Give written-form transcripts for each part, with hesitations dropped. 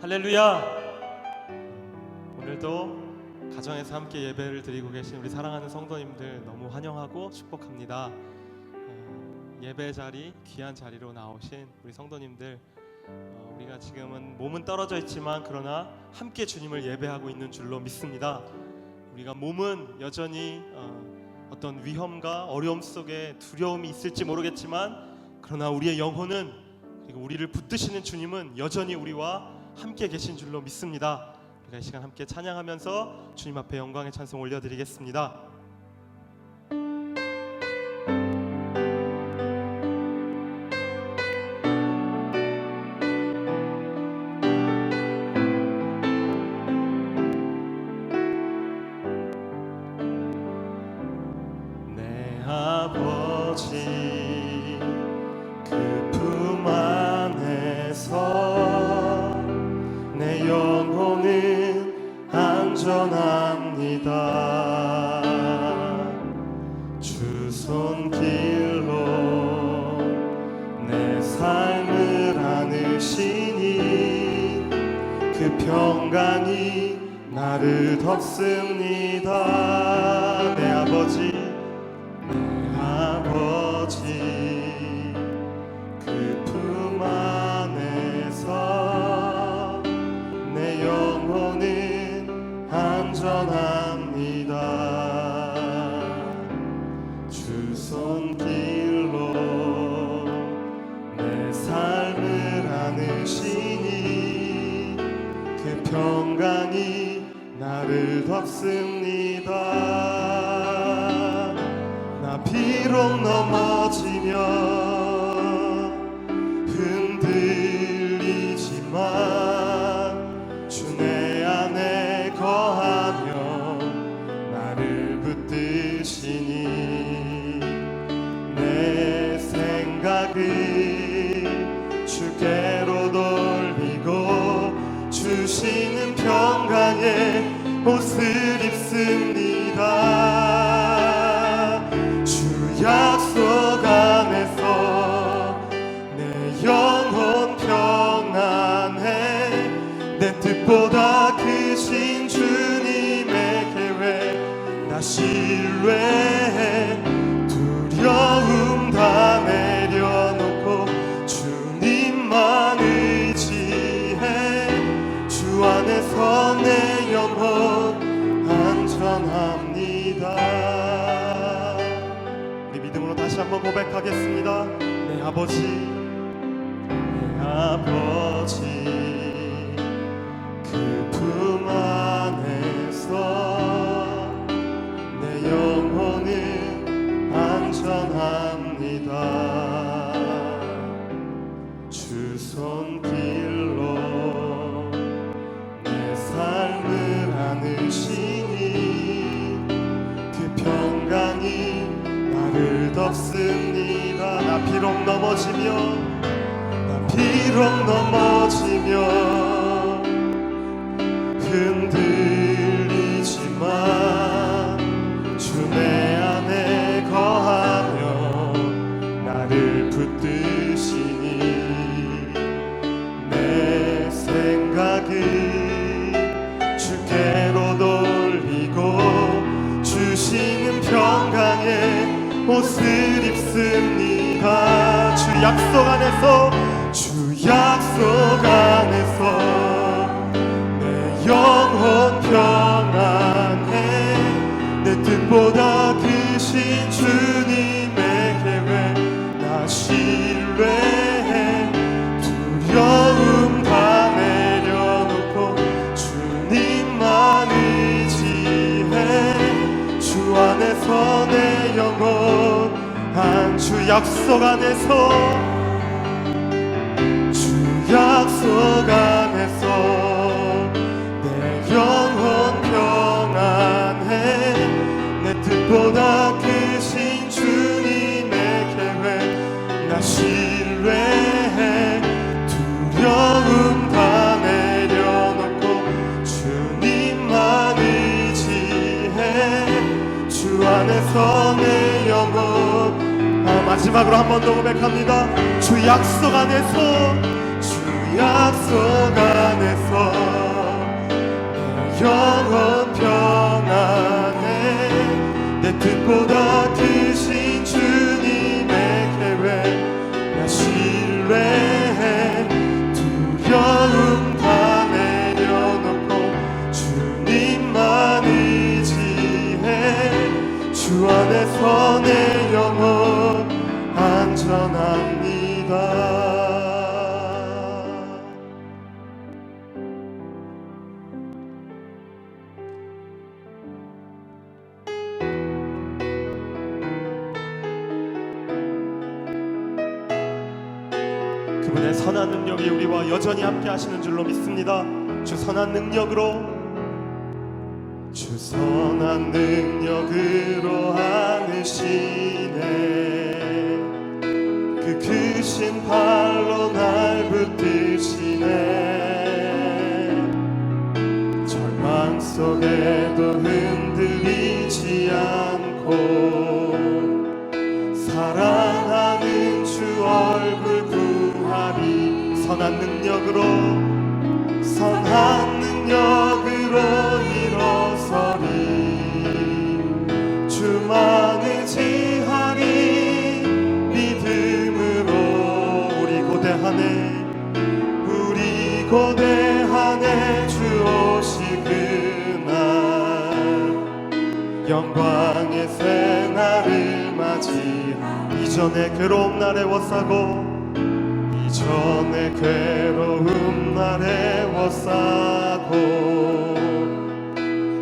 할렐루야. 오늘도 가정에서 함께 예배를 드리고 계신 우리 사랑하는 성도님들 너무 환영하고 축복합니다. 예배 자리, 귀한 자리로 나오신 우리 성도님들, 우리가 지금은 몸은 떨어져 있지만 그러나 함께 주님을 예배하고 있는 줄로 믿습니다. 우리가 몸은 여전히 어떤 위험과 어려움 속에 두려움이 있을지 모르겠지만, 그러나 우리의 영혼은, 그리고 우리를 붙드시는 주님은 여전히 우리와 함께 계신 줄로 믿습니다. 우리가 이 시간 함께 찬양하면서 주님 앞에 영광의 찬송 올려드리겠습니다. 내 아버지 그 품 안에서 내 영혼은 안전합니다. 주 손길로 내 삶을 안으시니 그 평강이 나를 덮습니다. 내 아버지 그 품 안에서 내 영혼은 안전합니다. 주 손길로 내 삶을 안으시니 그 평강이 나를 덮습니다. 나 비록 넘어지며 흔들리지만 주 내 안에 거하며 나를 붙드시니 내 생각을 주께로 돌리고 주시는 평강의 옷을 입습니다. 주 약속 안에서 내 영혼 평안해. 내 뜻보다 크신 주님의 계획 나 신뢰해. 두려움 다 내려놓고 주님만 의지해. 주 안에서 내 영혼 안전합니다. 우리 믿음으로 다시 한번 고백하겠습니다. 내 아버지 그 품 안에서 내 영혼은 안전합니다. 주 손길로 내 삶을 안으시니 그 평강이 나를 덮습니다. 나 비록 넘어지며 흔들리지만 주 내 안에 거하며 나를 붙드시니 내 생각을 주께로 돌리고 주시는 평강의 옷을 입습니다. 주 약속 안에서 내 영혼 평안해. 내 뜻보다 크신 주님의 계획 나 신뢰해. 두려움 다 내려놓고 주님만 의지해. 주 안에서 내 영혼 주 약속 안에서 내 영혼 평안해. 내 뜻보다 크신 주님의 계획 나 신뢰해. 두려움 다 내려놓고 주님만 의지해. 주 안에서 내 영혼 마지막으로 한 번 더 고백합니다. 주 약속 안에서 약속 안에서 영원 평안에 내 뜻보다 크신 주님의 계획 나 신뢰해 두려움 다 내려놓고 주님만 의지해 주 안에서 내 영혼 안전합니다. 그분의 선한 능력이 우리와 여전히 함께 하시는 줄로 믿습니다. 주 선한 능력으로 주 선한 능력으로 안으시네 그 크신 팔로 날 붙드시네 절망 속에도 흔들리지 않고 사랑하는 주 얼굴 구하리 선한 능력으로 일어서리 주만 의지하리 믿음으로 우리 고대하네 주 오실 그날 영광의 새날을 맞이하 이전의 괴로움 날 애워싸고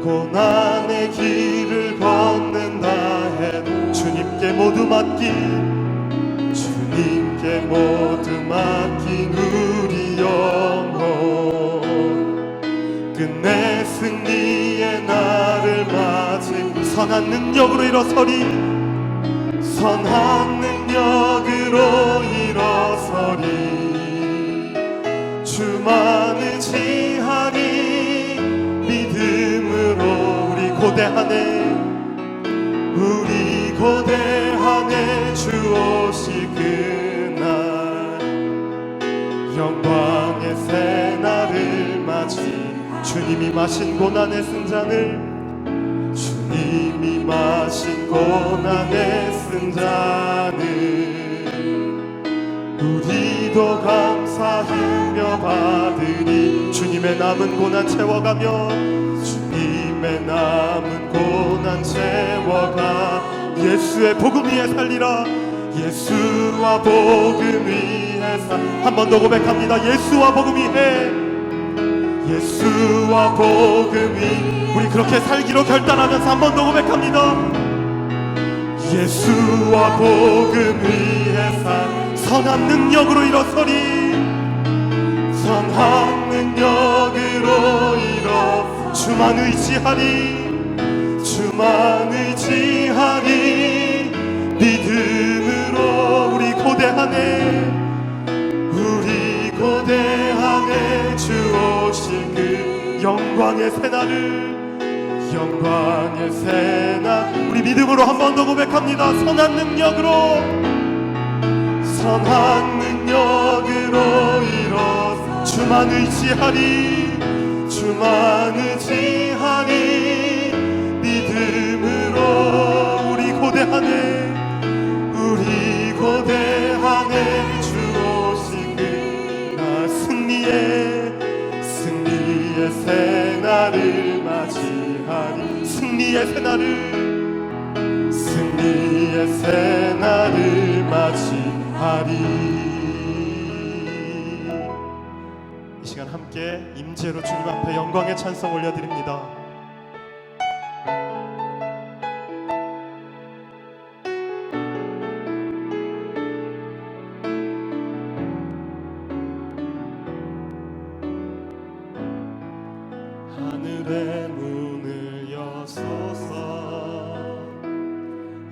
고난의 길을 걷는다 해도 주님께 모두 맡긴 우리 영혼 끝내 승리의 날을 맞은 선한 능력으로 일어서리 주만 의지하리 믿음으로 우리 고대하네 주 오실 그날 영광의 새날을 맞이 주님이 마신 고난의 쓴잔을 우리도 감사하며 받으리 주님의 남은 고난 채워가 예수의 복음 위에 살리라 예수와 복음 위에 한 번 더 고백합니다. 예수와 복음 위 우리 그렇게 살기로 결단하면서 한 번 더 고백합니다. 예수와 복음 위에 선한 능력으로 일어서리 주만 의지하리 믿음으로 우리 고대하네 주 오실 그 영광의 새날 우리 믿음으로 한 번 더 고백합니다. 선한 능력으로 일어서 주만 의지하리 믿음으로 우리 고대하네 주 오실 그날 승리의 새날을 맞이하리 승리의 새날을 맞이하리 이 시간 함께 임재로 주님 앞에 영광의 찬송 올려드립니다. 하늘의 문을 여소서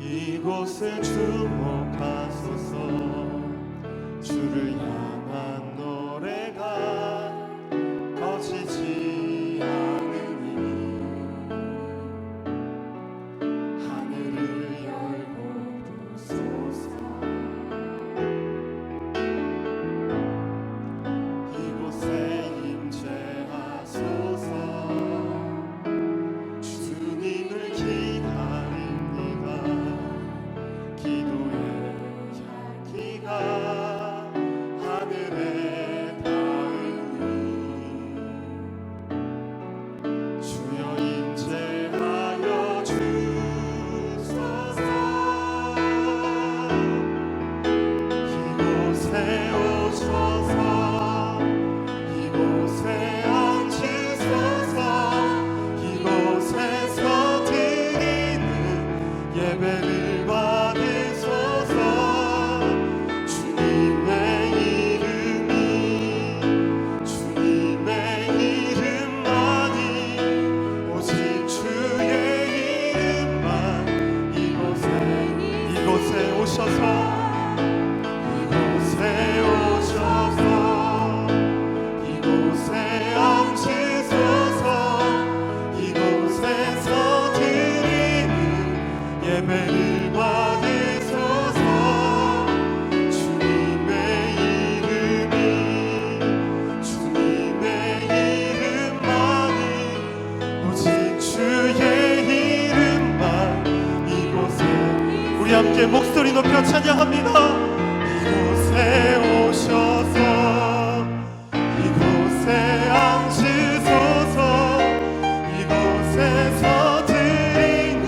이곳을 주목하소서 주를 향한 노래가 거치지 않으니 하늘을 열고 부소서 이곳 올려 찬양합니다. 이곳에 오셔서 이곳에 앉으소서. 이곳에서 드리는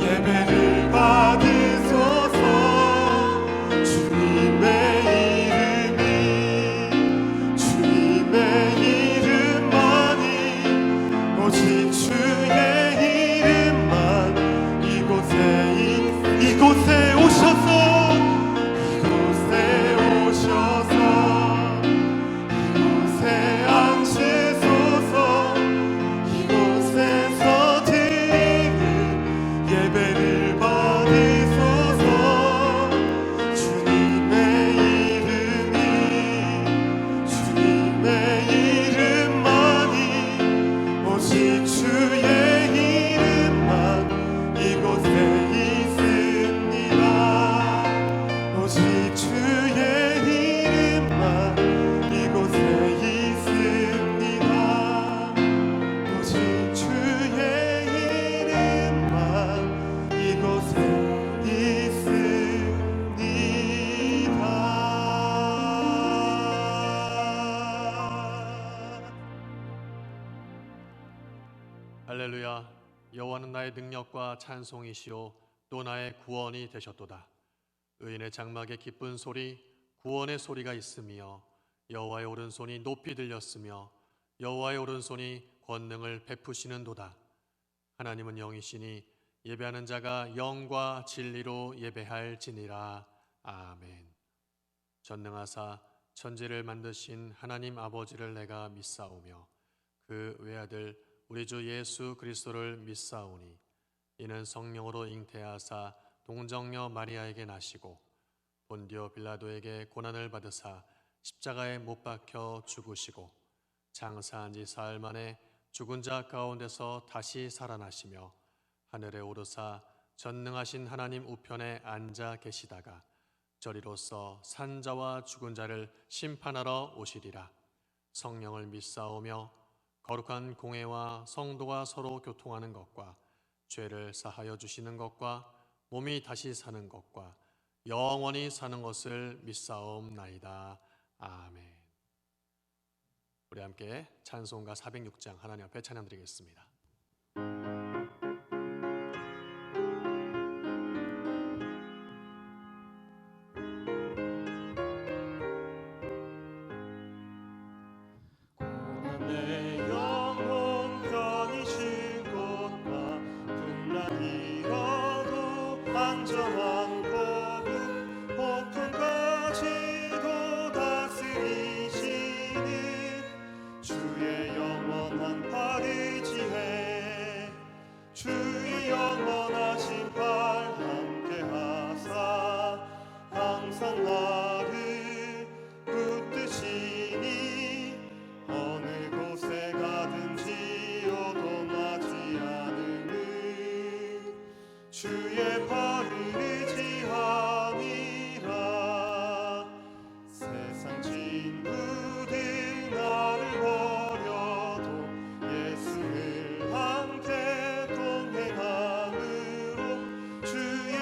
예배를 받으소서. 주님의 이름만이 오직 주의 이름만 이곳에 오셔서 이곳에 앉으소서. 이곳에서 드리는 예배를 받으소서. 주님의 이름만이 오직 주의 이름만 이곳에 있습니다. 오직 주의 이름만 이곳에 있습니다. 오직 주의 이름만 이곳에 있습니다. 할렐루야. 여호와는 나의 능력과 찬송이시오 또 나의 구원이 되셨도다. 의인의 장막에 기쁜 소리 구원의 소리가 있으며 여호와의 오른손이 높이 들렸으며 여호와의 오른손이 권능을 베푸시는도다. 하나님은 영이시니 예배하는 자가 영과 진리로 예배할지니라. 아멘. 전능하사 천지를 만드신 하나님 아버지를 내가 믿사오며 그 외아들 우리 주 예수 그리스도를 믿사오니 이는 성령으로 잉태하사 동정녀 마리아에게 나시고 본디오 빌라도에게 고난을 받으사 십자가에 못 박혀 죽으시고 장사한 지 사흘 만에 죽은 자 가운데서 다시 살아나시며 하늘에 오르사 전능하신 하나님 우편에 앉아 계시다가 저리로서 산자와 죽은 자를 심판하러 오시리라. 성령을 믿사오며 거룩한 공회와 성도가 서로 교통하는 것과 죄를 사하여 주시는 것과 몸이 다시 사는 것과 영원히 사는 것을 믿사옵나이다. 아멘. 우리 함께 찬송가 406장 하나님 앞에 찬양드리겠습니다. 안정한 복음 폭풍까지도 다스리시는 주의 영원한 팔 의지해 주의 영원하신 팔 함께 하사 항상 나를 붙드시니 어느 곳에 가든지 요동하지 않음을 주의 팔을 의지함이라. 세상 친구들 나를 버려도 예수를 함께 동행함으로 주의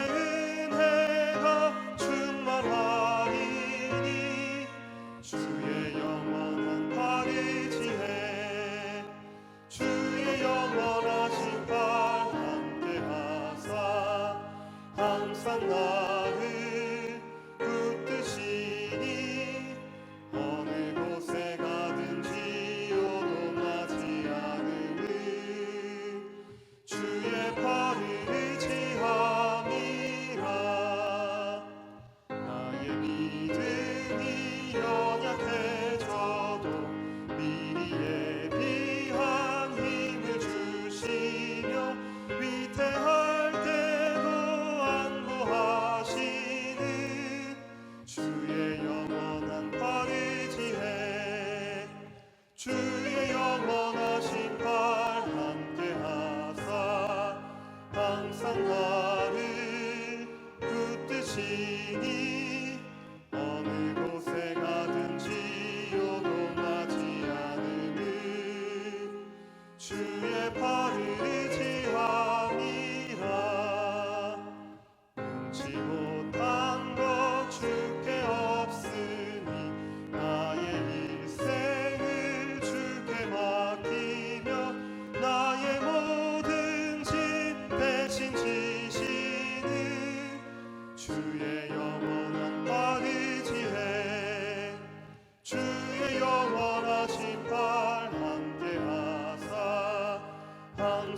은혜가 충만하리니 주의 영원한 팔 의지해 주의 영원하신 팔 함께 하사 항상 나를 붙드시니 어느 곳에 가든지 요동하지 않음을 주의 팔을 의지함이라. 나의 믿음이 연약해져도 미리 예비한 힘을 주시며 위태할 때도 안보하시는 주의 영원한 팔 의지해 주의 영원하신 팔 함께 하사 항상 나를 붙드시니 어느 곳에 가든지 요동하지 않음을 주의 팔을 의지함이라. 능치 못한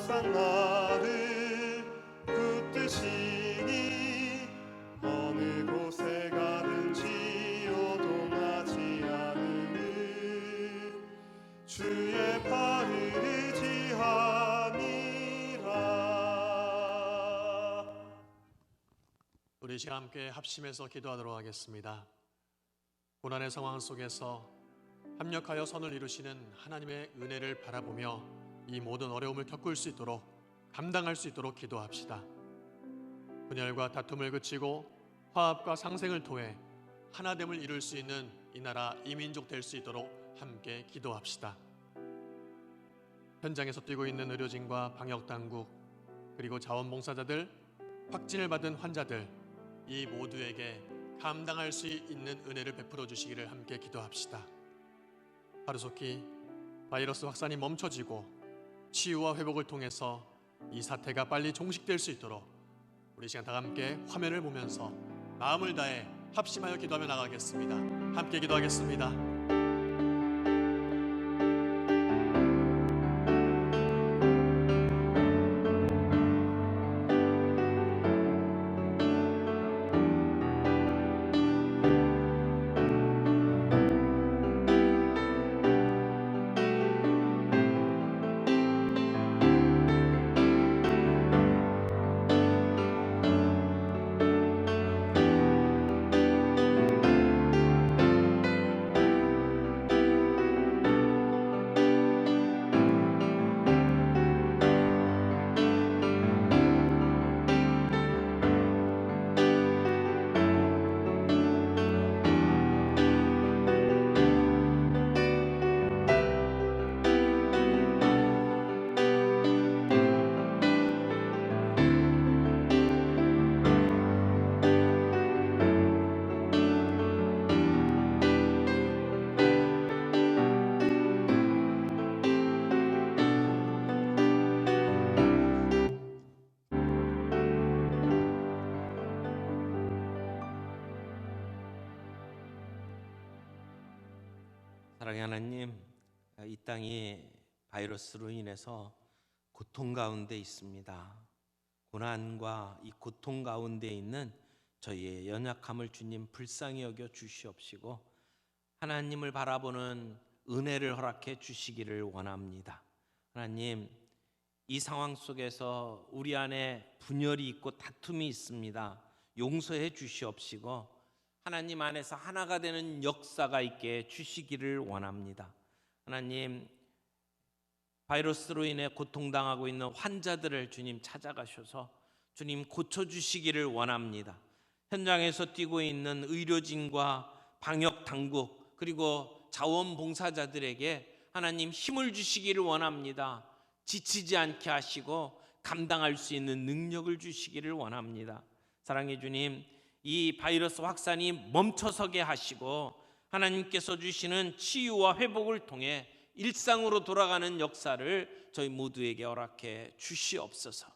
항상 나를 붙드시니 어느 곳에 가든지 요동하지 않음은 주의 발을 의지함이라. 우리 시간 함께 합심해서 기도하도록 하겠습니다. 고난의 상황 속에서 합력하여 선을 이루시는 하나님의 은혜를 바라보며 이 모든 어려움을 겪을 수 있도록, 감당할 수 있도록 기도합시다. 분열과 다툼을 그치고 화합과 상생을 통해 하나됨을 이룰 수 있는 이 나라, 이 민족 될 수 있도록 함께 기도합시다. 현장에서 뛰고 있는 의료진과 방역당국, 그리고 자원봉사자들, 확진을 받은 환자들, 이 모두에게 감당할 수 있는 은혜를 베풀어 주시기를 함께 기도합시다. 하루속히 바이러스 확산이 멈춰지고 치유와 회복을 통해서 이 사태가 빨리 종식될 수 있도록 우리 시간 다 함께 화면을 보면서 마음을 다해 합심하여 기도하며 나가겠습니다. 함께 기도하겠습니다. 사랑의 하나님, 이 땅이 바이러스로 인해서 고통 가운데 있습니다. 고난과 이 고통 가운데 있는 저희의 연약함을 주님 불쌍히 여겨 주시옵시고 하나님을 바라보는 은혜를 허락해 주시기를 원합니다. 하나님, 이 상황 속에서 우리 안에 분열이 있고 다툼이 있습니다. 용서해 주시옵시고 하나님 안에서 하나가 되는 역사가 있게 주시기를 원합니다. 하나님, 바이러스로 인해 고통당하고 있는 환자들을 주님 찾아가셔서 주님 고쳐주시기를 원합니다. 현장에서 뛰고 있는 의료진과 방역당국 그리고 자원봉사자들에게 하나님 힘을 주시기를 원합니다. 지치지 않게 하시고 감당할 수 있는 능력을 주시기를 원합니다. 사랑의 주님, 이 바이러스 확산이 멈춰서게 하시고 하나님께서 주시는 치유와 회복을 통해 일상으로 돌아가는 역사를 저희 모두에게 허락해 주시옵소서.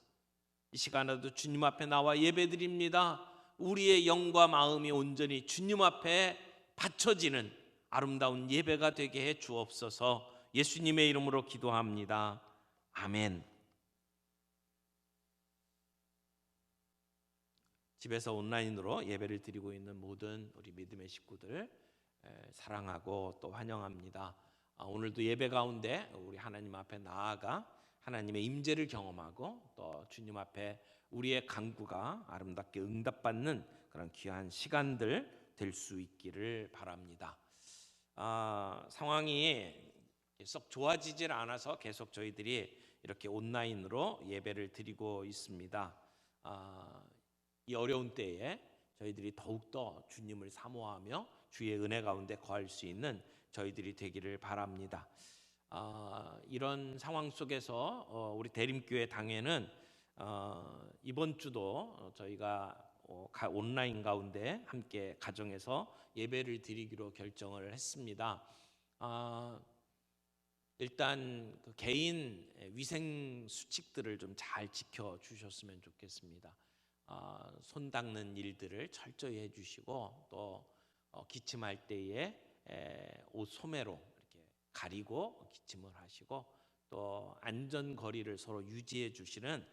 이 시간에도 주님 앞에 나와 예배드립니다. 우리의 영과 마음이 온전히 주님 앞에 바쳐지는 아름다운 예배가 되게 해 주옵소서. 예수님의 이름으로 기도합니다. 아멘. 집에서 온라인으로 예배를 드리고 있는 모든 우리 믿음의 식구들 사랑하고 또 환영합니다. 오늘도 예배 가운데 우리 하나님 앞에 나아가 하나님의 임재를 경험하고 또 주님 앞에 우리의 간구가 아름답게 응답받는 그런 귀한 시간들 될 수 있기를 바랍니다. 상황이 썩 좋아지질 않아서 계속 저희들이 이렇게 온라인으로 예배를 드리고 있습니다. 이 어려운 때에 저희들이 더욱더 주님을 사모하며 주의 은혜 가운데 거할 수 있는 저희들이 되기를 바랍니다. 이런 상황 속에서 우리 대림교회 당회는 이번 주도 저희가 온라인 가운데 함께 가정에서 예배를 드리기로 결정을 했습니다. 일단 그 개인 위생 수칙들을 좀 잘 지켜 주셨으면 좋겠습니다. 손 닦는 일들을 철저히 해주시고 또 기침할 때에 옷 소매로 이렇게 가리고 기침을 하시고 또 안전 거리를 서로 유지해 주시는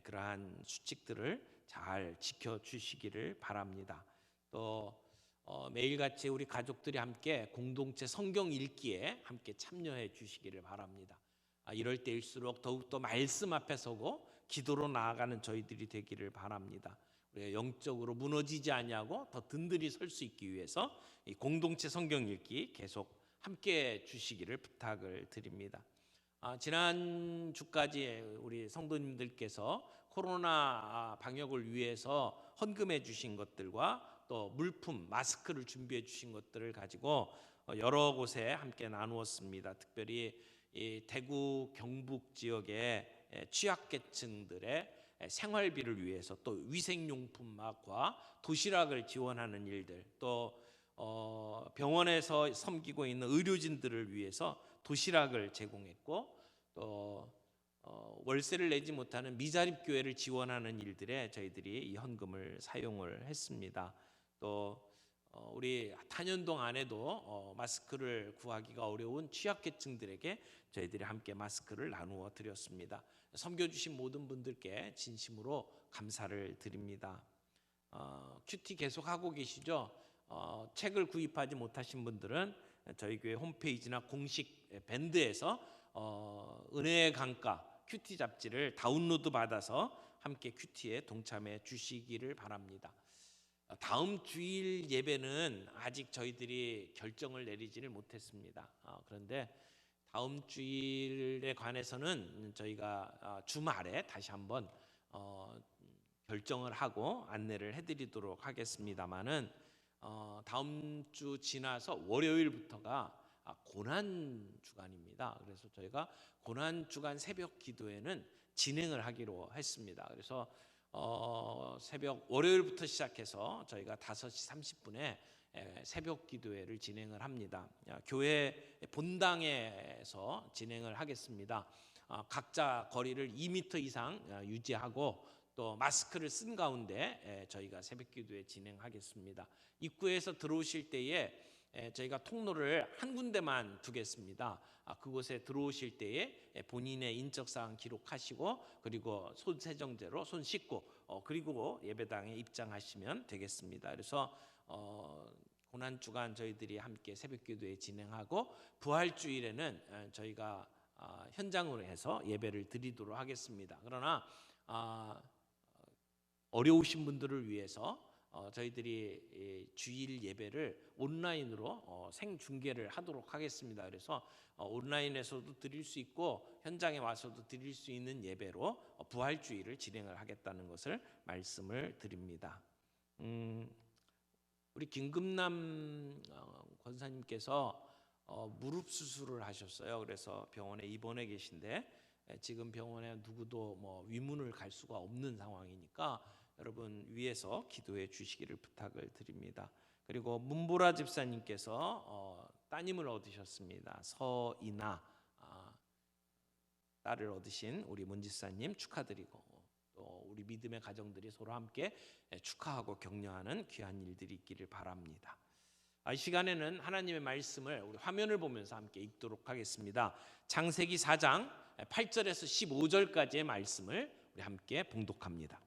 그러한 수칙들을 잘 지켜 주시기를 바랍니다. 또 매일같이 우리 가족들이 함께 공동체 성경 읽기에 함께 참여해 주시기를 바랍니다. 이럴 때일수록 더욱더 말씀 앞에 서고 기도로 나아가는 저희들이 되기를 바랍니다. 우리가 영적으로 무너지지 아니하고 더 든든히 설 수 있기 위해서 이 공동체 성경 읽기 계속 함께 주시기를 부탁을 드립니다. 지난 주까지 우리 성도님들께서 코로나 방역을 위해서 헌금해 주신 것들과 또 물품, 마스크를 준비해 주신 것들을 가지고 여러 곳에 함께 나누었습니다. 특별히 이 대구 경북 지역의 취약계층들의 생활비를 위해서 또 위생용품과 도시락을 지원하는 일들, 또 병원에서 섬기고 있는 의료진들을 위해서 도시락을 제공했고, 또 월세를 내지 못하는 미자립 교회를 지원하는 일들에 저희들이 이 헌금을 사용을 했습니다. 또 우리 탄현동 안에도 마스크를 구하기가 어려운 취약계층들에게 저희들이 함께 마스크를 나누어 드렸습니다. 섬겨주신 모든 분들께 진심으로 감사를 드립니다. 큐티 계속 하고 계시죠? 책을 구입하지 못하신 분들은 저희 교회 홈페이지나 공식 밴드에서 은혜의 강가 큐티 잡지를 다운로드 받아서 함께 큐티에 동참해 주시기를 바랍니다. 다음 주일 예배는 아직 저희들이 결정을 내리지를 못했습니다. 그런데 다음 주일에 관해서는 저희가 주말에 다시 한번 결정을 하고 안내를 해드리도록 하겠습니다만은 다음 주 지나서 월요일부터가 고난 주간입니다. 그래서 저희가 고난 주간 새벽 기도회는 진행을 하기로 했습니다. 그래서 새벽 월요일부터 시작해서 저희가 5시 30분에 새벽 기도회를 진행을 합니다. 교회 본당에서 진행을 하겠습니다. 각자 거리를 2m 이상 유지하고 또 마스크를 쓴 가운데 저희가 새벽 기도회 진행하겠습니다. 입구에서 들어오실 때에 저희가 통로를 한 군데만 두겠습니다. 그곳에 들어오실 때에 본인의 인적사항 기록하시고 그리고 손 세정제로 손 씻고 그리고 예배당에 입장하시면 되겠습니다. 그래서 고난 주간 저희들이 함께 새벽기도회 진행하고 부활주일에는 저희가 현장으로 해서 예배를 드리도록 하겠습니다. 그러나 어려우신 분들을 위해서 저희들이 주일 예배를 온라인으로 생중계를 하도록 하겠습니다. 그래서 온라인에서도 드릴 수 있고 현장에 와서도 드릴 수 있는 예배로 부활주일을 진행을 하겠다는 것을 말씀을 드립니다. 우리 김금남 권사님께서 무릎 수술을 하셨어요. 그래서 병원에 입원해 계신데 지금 병원에 누구도 위문을 갈 수가 없는 상황이니까 여러분 위에서 기도해 주시기를 부탁을 드립니다. 그리고 문보라 집사님께서 따님을 얻으셨습니다. 서이나 딸을 얻으신 우리 문 집사님 축하드리고 또 우리 믿음의 가정들이 서로 함께 축하하고 격려하는 귀한 일들이 있기를 바랍니다. 이 시간에는 하나님의 말씀을 우리 화면을 보면서 함께 읽도록 하겠습니다. 창세기 4장 8절에서 15절까지의 말씀을 우리 함께 봉독합니다.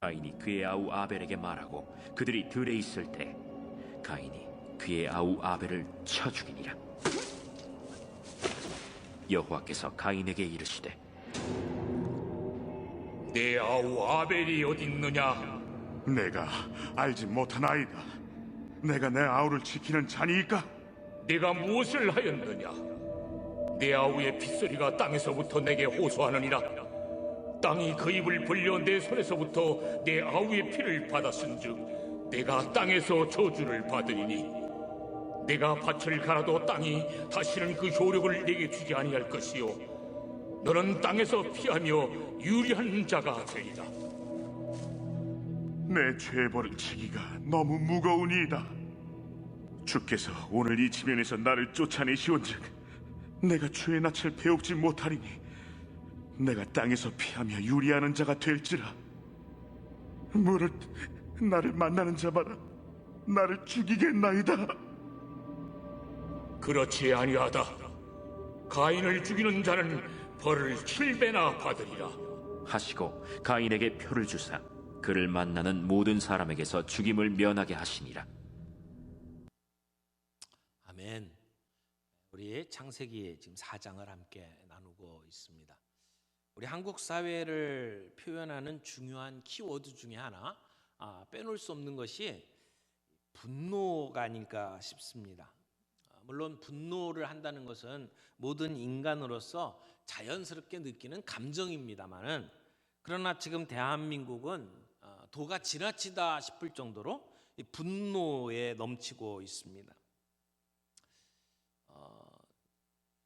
가인이 그의 아우 아벨에게 말하고 그들이 들에 있을 때 가인이 그의 아우 아벨을 쳐 죽이니라. 여호와께서 가인에게 이르시되 내 아우 아벨이 어디 있느냐? 내가 알지 못하나이다. 내가 내 아우를 지키는 자니이까? 내가 무엇을 하였느냐? 내 아우의 핏소리가 땅에서부터 내게 호소하느니라. 땅이 그 입을 벌려 내 손에서부터 내 아우의 피를 받았은즉 내가 땅에서 저주를 받으리니 내가 밭을 갈아도 땅이 다시는 그 효력을 내게 주지 아니할 것이요 너는 땅에서 피하며 유리한 자가 되리라. 내 죄벌을 지기가 너무 무거우니이다. 주께서 오늘 이 지면에서 나를 쫓아내시온즉 내가 주의 낯을 배웁지 못하리니 내가 땅에서 피하며 유리하는 자가 될지라. 무릇 나를 만나는 자마다 나를 죽이겠나이다. 그렇지 아니하다. 가인을 죽이는 자는 벌을 7배나 받으리라. 하시고 가인에게 표를 주사 그를 만나는 모든 사람에게서 죽임을 면하게 하시니라. 아멘. 우리 창세기 지금 4장을 함께 나누고 있습니다. 우리 한국 사회를 표현하는 중요한 키워드 중에 하나, 빼놓을 수 없는 것이 분노가 아닐까 싶습니다. 물론 분노를 한다는 것은 모든 인간으로서 자연스럽게 느끼는 감정입니다만은, 그러나 지금 대한민국은 도가 지나치다 싶을 정도로 이 분노에 넘치고 있습니다.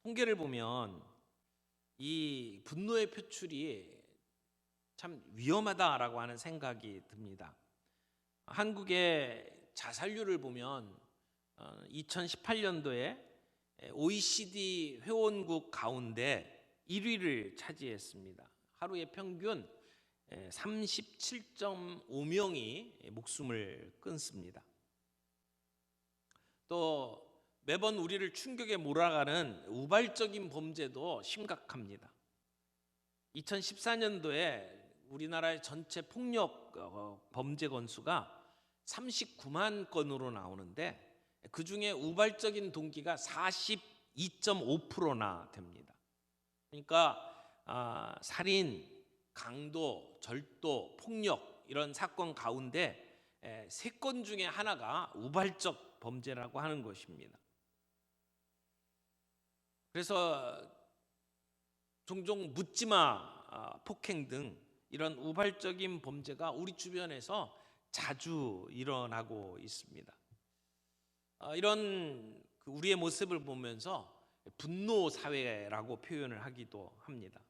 통계를 보면 이 분노의 표출이 참 위험하다라고 하는 생각이 듭니다. 한국의 자살률을 보면 2018년도에 OECD 회원국 가운데 1위를 차지했습니다. 하루에 평균 37.5명이 목숨을 끊습니다. 또 매번 우리를 충격에 몰아가는 우발적인 범죄도 심각합니다. 2014년도에 우리나라의 전체 폭력 범죄 건수가 39만 건으로 나오는데, 그 중에 우발적인 동기가 42.5%나 됩니다. 그러니까 살인, 강도, 절도, 폭력 이런 사건 가운데 3건 중에 하나가 우발적 범죄라고 하는 것입니다. 그래서 종종 묻지마 폭행 등 이런 우발적인 범죄가 우리 주변에서 자주 일어나고 있습니다. 이런 우리의 모습을 보면서 분노 사회라고 표현을 하기도 합니다.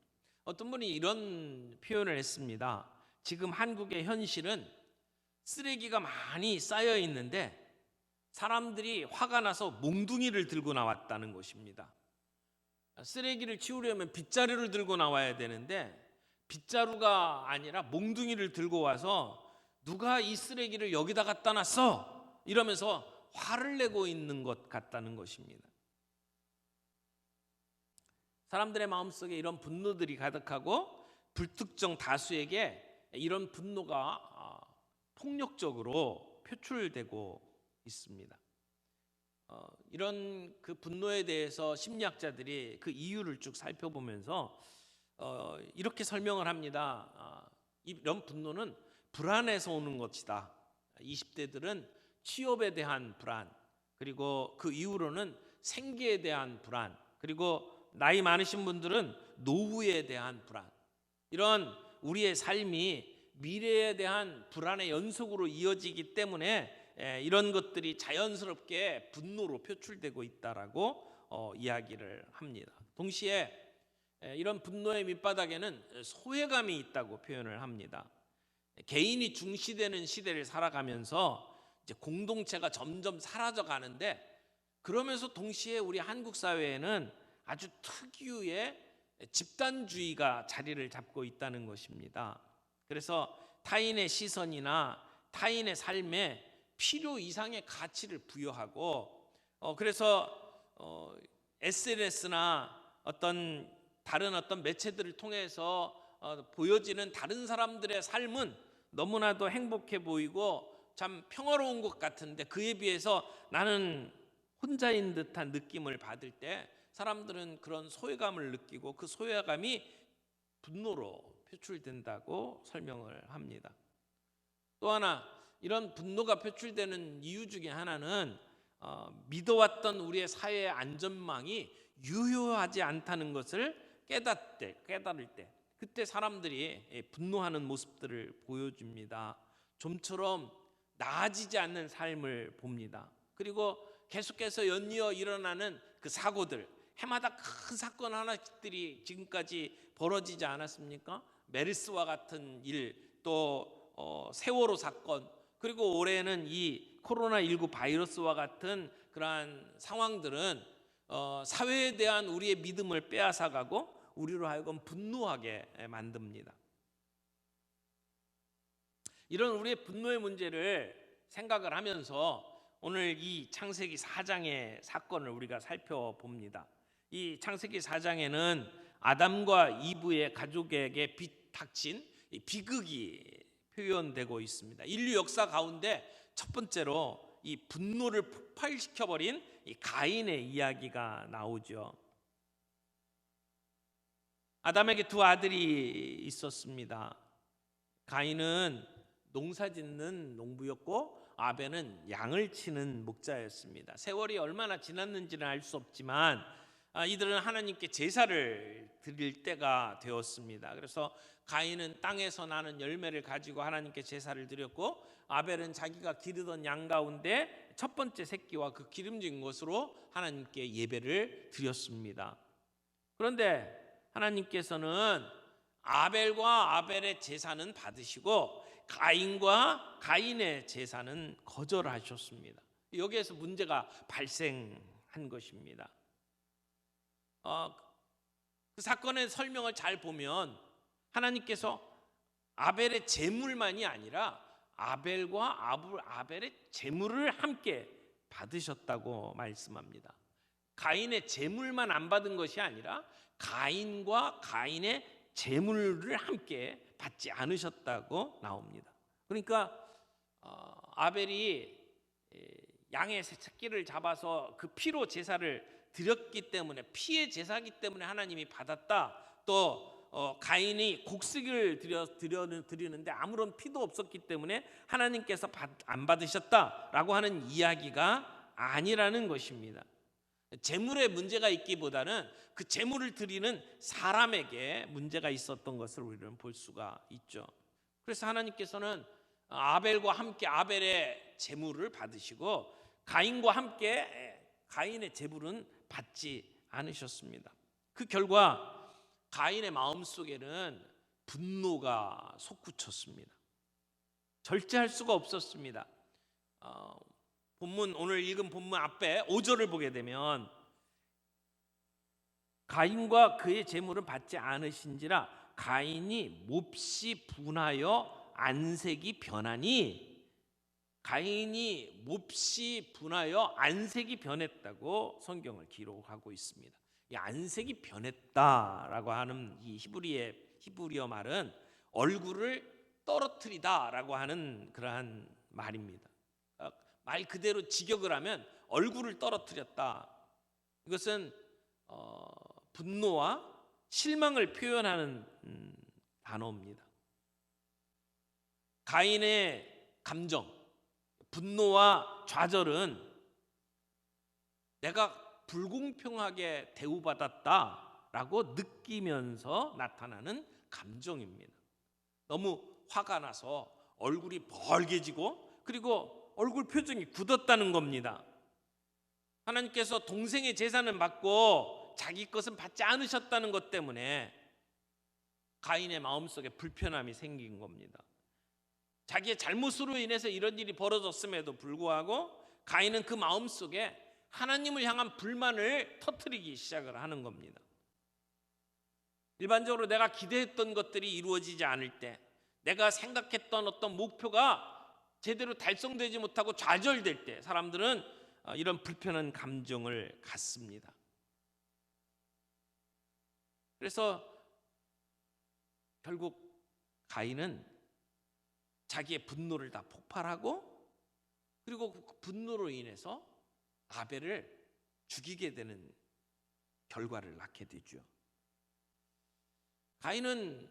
어떤 분이 이런 표현을 했습니다. 지금 한국의 현실은 쓰레기가 많이 쌓여 있는데 사람들이 화가 나서 몽둥이를 들고 나왔다는 것입니다. 쓰레기를 치우려면 빗자루를 들고 나와야 되는데 빗자루가 아니라 몽둥이를 들고 와서 누가 이 쓰레기를 여기다 갖다 놨어? 이러면서 화를 내고 있는 것 같다는 것입니다. 사람들의 마음속에 이런 분노들이 가득하고 불특정 다수에게 이런 분노가 폭력적으로 표출되고 있습니다. 이런 그 분노에 대해서 심리학자들이 그 이유를 쭉 살펴보면서 이렇게 설명을 합니다. 이런 분노는 불안에서 오는 것이다. 20대들은 취업에 대한 불안, 그리고 그 이후로는 생계에 대한 불안, 그리고 나이 많으신 분들은 노후에 대한 불안, 이런 우리의 삶이 미래에 대한 불안의 연속으로 이어지기 때문에 이런 것들이 자연스럽게 분노로 표출되고 있다라고 이야기를 합니다. 동시에 이런 분노의 밑바닥에는 소외감이 있다고 표현을 합니다. 개인이 중시되는 시대를 살아가면서 이제 공동체가 점점 사라져 가는데, 그러면서 동시에 우리 한국 사회에는 아주 특유의 집단주의가 자리를 잡고 있다는 것입니다. 그래서 타인의 시선이나 타인의 삶에 필요 이상의 가치를 부여하고, 그래서 SNS나 다른 어떤 매체들을 통해서 보여지는 다른 사람들의 삶은 너무나도 행복해 보이고 참 평화로운 것 같은데, 그에 비해서 나는 혼자인 듯한 느낌을 받을 때 사람들은 그런 소외감을 느끼고 그 소외감이 분노로 표출된다고 설명을 합니다. 또 하나, 이런 분노가 표출되는 이유 중에 하나는 믿어왔던 우리의 사회의 안전망이 유효하지 않다는 것을 깨달을 때, 그때 사람들이 분노하는 모습들을 보여줍니다. 좀처럼 나아지지 않는 삶을 봅니다. 그리고 계속해서 연이어 일어나는 그 사고들, 해마다 큰 사건 하나씩들이 지금까지 벌어지지 않았습니까? 메르스와 같은 일, 또 세월호 사건, 그리고 올해는 이 코로나19 바이러스와 같은 그러한 상황들은 사회에 대한 우리의 믿음을 빼앗아가고 우리로 하여금 분노하게 만듭니다. 이런 우리의 분노의 문제를 생각을 하면서 오늘 이 창세기 4장의 사건을 우리가 살펴봅니다. 이 창세기 4장에는 아담과 이브의 가족에게 닥친 이 비극이 표현되고 있습니다. 인류 역사 가운데 첫 번째로 이 분노를 폭발시켜버린 이 가인의 이야기가 나오죠. 아담에게 두 아들이 있었습니다. 가인은 농사짓는 농부였고 아벨은 양을 치는 목자였습니다. 세월이 얼마나 지났는지는 알 수 없지만 이들은 하나님께 제사를 드릴 때가 되었습니다. 그래서 가인은 땅에서 나는 열매를 가지고 하나님께 제사를 드렸고 아벨은 자기가 기르던 양 가운데 첫 번째 새끼와 그 기름진 것으로 하나님께 예배를 드렸습니다. 그런데 하나님께서는 아벨과 아벨의 제사는 받으시고 가인과 가인의 제사는 거절하셨습니다. 여기에서 문제가 발생한 것입니다. 그 사건의 설명을 잘 보면 하나님께서 아벨의 제물만이 아니라 아벨과 아벨의 제물을 함께 받으셨다고 말씀합니다. 가인의 제물만 안 받은 것이 아니라 가인과 가인의 제물을 함께 받지 않으셨다고 나옵니다. 그러니까 아벨이 양의 새끼를 잡아서 그 피로 제사를 드렸기 때문에 피의 제사기 때문에 하나님이 받았다. 또 가인이 곡식을 드리는데 아무런 피도 없었기 때문에 하나님께서 안 받으셨다라고 하는 이야기가 아니라는 것입니다. 제물에 문제가 있기보다는 그 제물을 드리는 사람에게 문제가 있었던 것을 우리는 볼 수가 있죠. 그래서 하나님께서는 아벨과 함께 아벨의 제물을 받으시고 가인과 함께 가인의 제물은 받지 않으셨습니다. 그 결과 가인의 마음속에는 분노가 솟구쳤습니다. 절제할 수가 없었습니다. 오늘 읽은 본문 앞에 5절을 보게 되면 가인과 그의 제물은 받지 않으신지라 가인이 몹시 분하여 안색이 변하니, 가인이 몹시 분하여 안색이 변했다고 성경을 기록하고 있습니다. 이 안색이 변했다라고 하는 이 히브리어 말은 얼굴을 떨어뜨리다라고 하는 그러한 말입니다. 말 그대로 직역을 하면 얼굴을 떨어뜨렸다. 이것은 분노와 실망을 표현하는 단어입니다. 가인의 감정, 분노와 좌절은 내가 불공평하게 대우받았다라고 느끼면서 나타나는 감정입니다. 너무 화가 나서 얼굴이 벌개지고 그리고 얼굴 표정이 굳었다는 겁니다. 하나님께서 동생의 제사는 받고 자기 것은 받지 않으셨다는 것 때문에 가인의 마음속에 불편함이 생긴 겁니다. 자기의 잘못으로 인해서 이런 일이 벌어졌음에도 불구하고 가인은 그 마음속에 하나님을 향한 불만을 터뜨리기 시작을 하는 겁니다. 일반적으로 내가 기대했던 것들이 이루어지지 않을 때, 내가 생각했던 어떤 목표가 제대로 달성되지 못하고 좌절될 때 사람들은 이런 불편한 감정을 갖습니다. 그래서 결국 가인은 자기의 분노를 다 폭발하고 그리고 그 분노로 인해서 아벨을 죽이게 되는 결과를 낳게 되죠. 가인은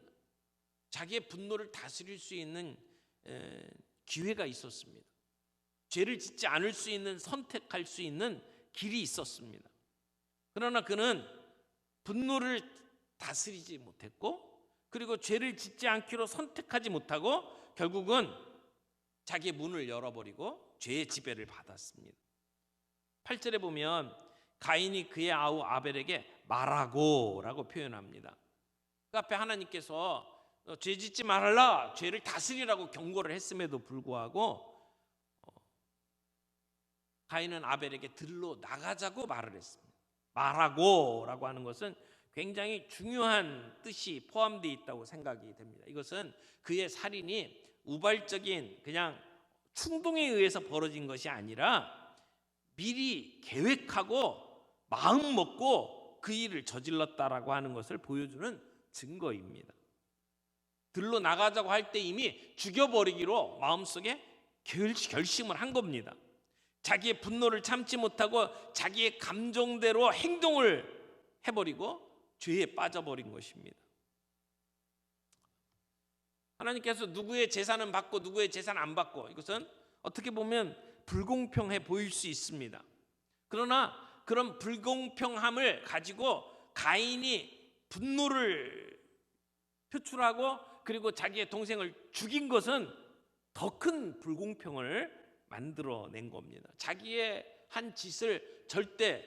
자기의 분노를 다스릴 수 있는 기회가 있었습니다. 죄를 짓지 않을 수 있는, 선택할 수 있는 길이 있었습니다. 그러나 그는 분노를 다스리지 못했고 그리고 죄를 짓지 않기로 선택하지 못하고 결국은 자기의 문을 열어버리고 죄의 지배를 받았습니다. 8절에 보면 가인이 그의 아우 아벨에게 말하고 라고 표현합니다. 그 앞에 하나님께서 죄 짓지 말라, 죄를 다스리라고 경고를 했음에도 불구하고 가인은 아벨에게 들로 나가자고 말을 했습니다. 말하고 라고 하는 것은 굉장히 중요한 뜻이 포함되어 있다고 생각이 됩니다. 이것은 그의 살인이 우발적인 그냥 충동에 의해서 벌어진 것이 아니라 미리 계획하고 마음 먹고 그 일을 저질렀다라고 하는 것을 보여주는 증거입니다. 들로 나가자고 할 때 이미 죽여버리기로 마음속에 결심을 한 겁니다. 자기의 분노를 참지 못하고 자기의 감정대로 행동을 해버리고 죄에 빠져버린 것입니다. 하나님께서 누구의 재산은 받고 누구의 재산 안 받고, 이것은 어떻게 보면 불공평해 보일 수 있습니다. 그러나 그런 불공평함을 가지고 가인이 분노를 표출하고 그리고 자기의 동생을 죽인 것은 더 큰 불공평을 만들어낸 겁니다. 자기의 한 짓을 절대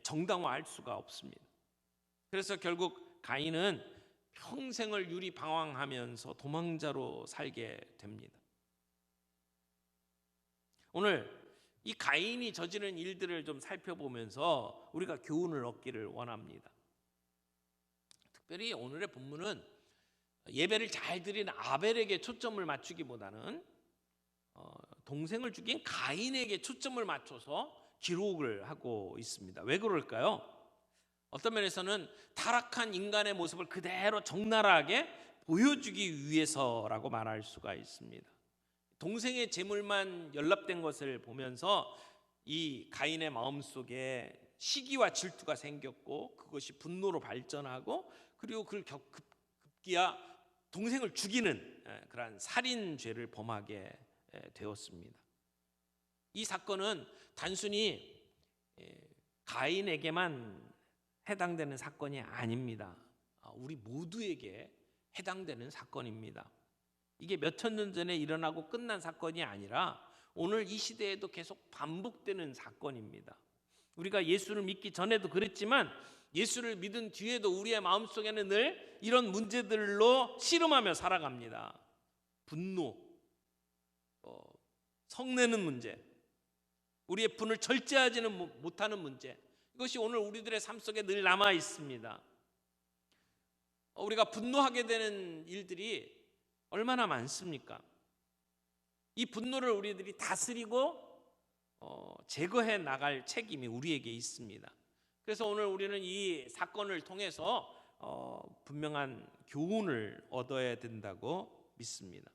정당화할 수가 없습니다. 그래서 결국 가인은 평생을 유리방황하면서 도망자로 살게 됩니다. 오늘 이 가인이 저지른 일들을 좀 살펴보면서 우리가 교훈을 얻기를 원합니다. 특별히 오늘의 본문은 예배를 잘 드리는 아벨에게 초점을 맞추기보다는 동생을 죽인 가인에게 초점을 맞춰서 기록을 하고 있습니다. 왜 그럴까요? 어떤 면에서는 타락한 인간의 모습을 그대로 적나라하게 보여주기 위해서라고 말할 수가 있습니다. 동생의 재물만 연락된 것을 보면서 이 가인의 마음속에 시기와 질투가 생겼고 그것이 분노로 발전하고 그리고 그를 급기야 동생을 죽이는 그러한 살인죄를 범하게 되었습니다. 이 사건은 단순히 가인에게만 해당되는 사건이 아닙니다. 우리 모두에게 해당되는 사건입니다. 이게 몇천 년 전에 일어나고 끝난 사건이 아니라 오늘 이 시대에도 계속 반복되는 사건입니다. 우리가 예수를 믿기 전에도 그랬지만 예수를 믿은 뒤에도 우리의 마음속에는 늘 이런 문제들로 씨름하며 살아갑니다. 분노, 성내는 문제, 우리의 분을 절제하지는 못하는 문제, 이것이 오늘 우리들의 삶 속에 늘 남아 있습니다. 우리가 분노하게 되는 일들이 얼마나 많습니까? 이 분노를 우리들이 다스리고 제거해 나갈 책임이 우리에게 있습니다. 그래서 오늘 우리는 이 사건을 통해서 분명한 교훈을 얻어야 된다고 믿습니다.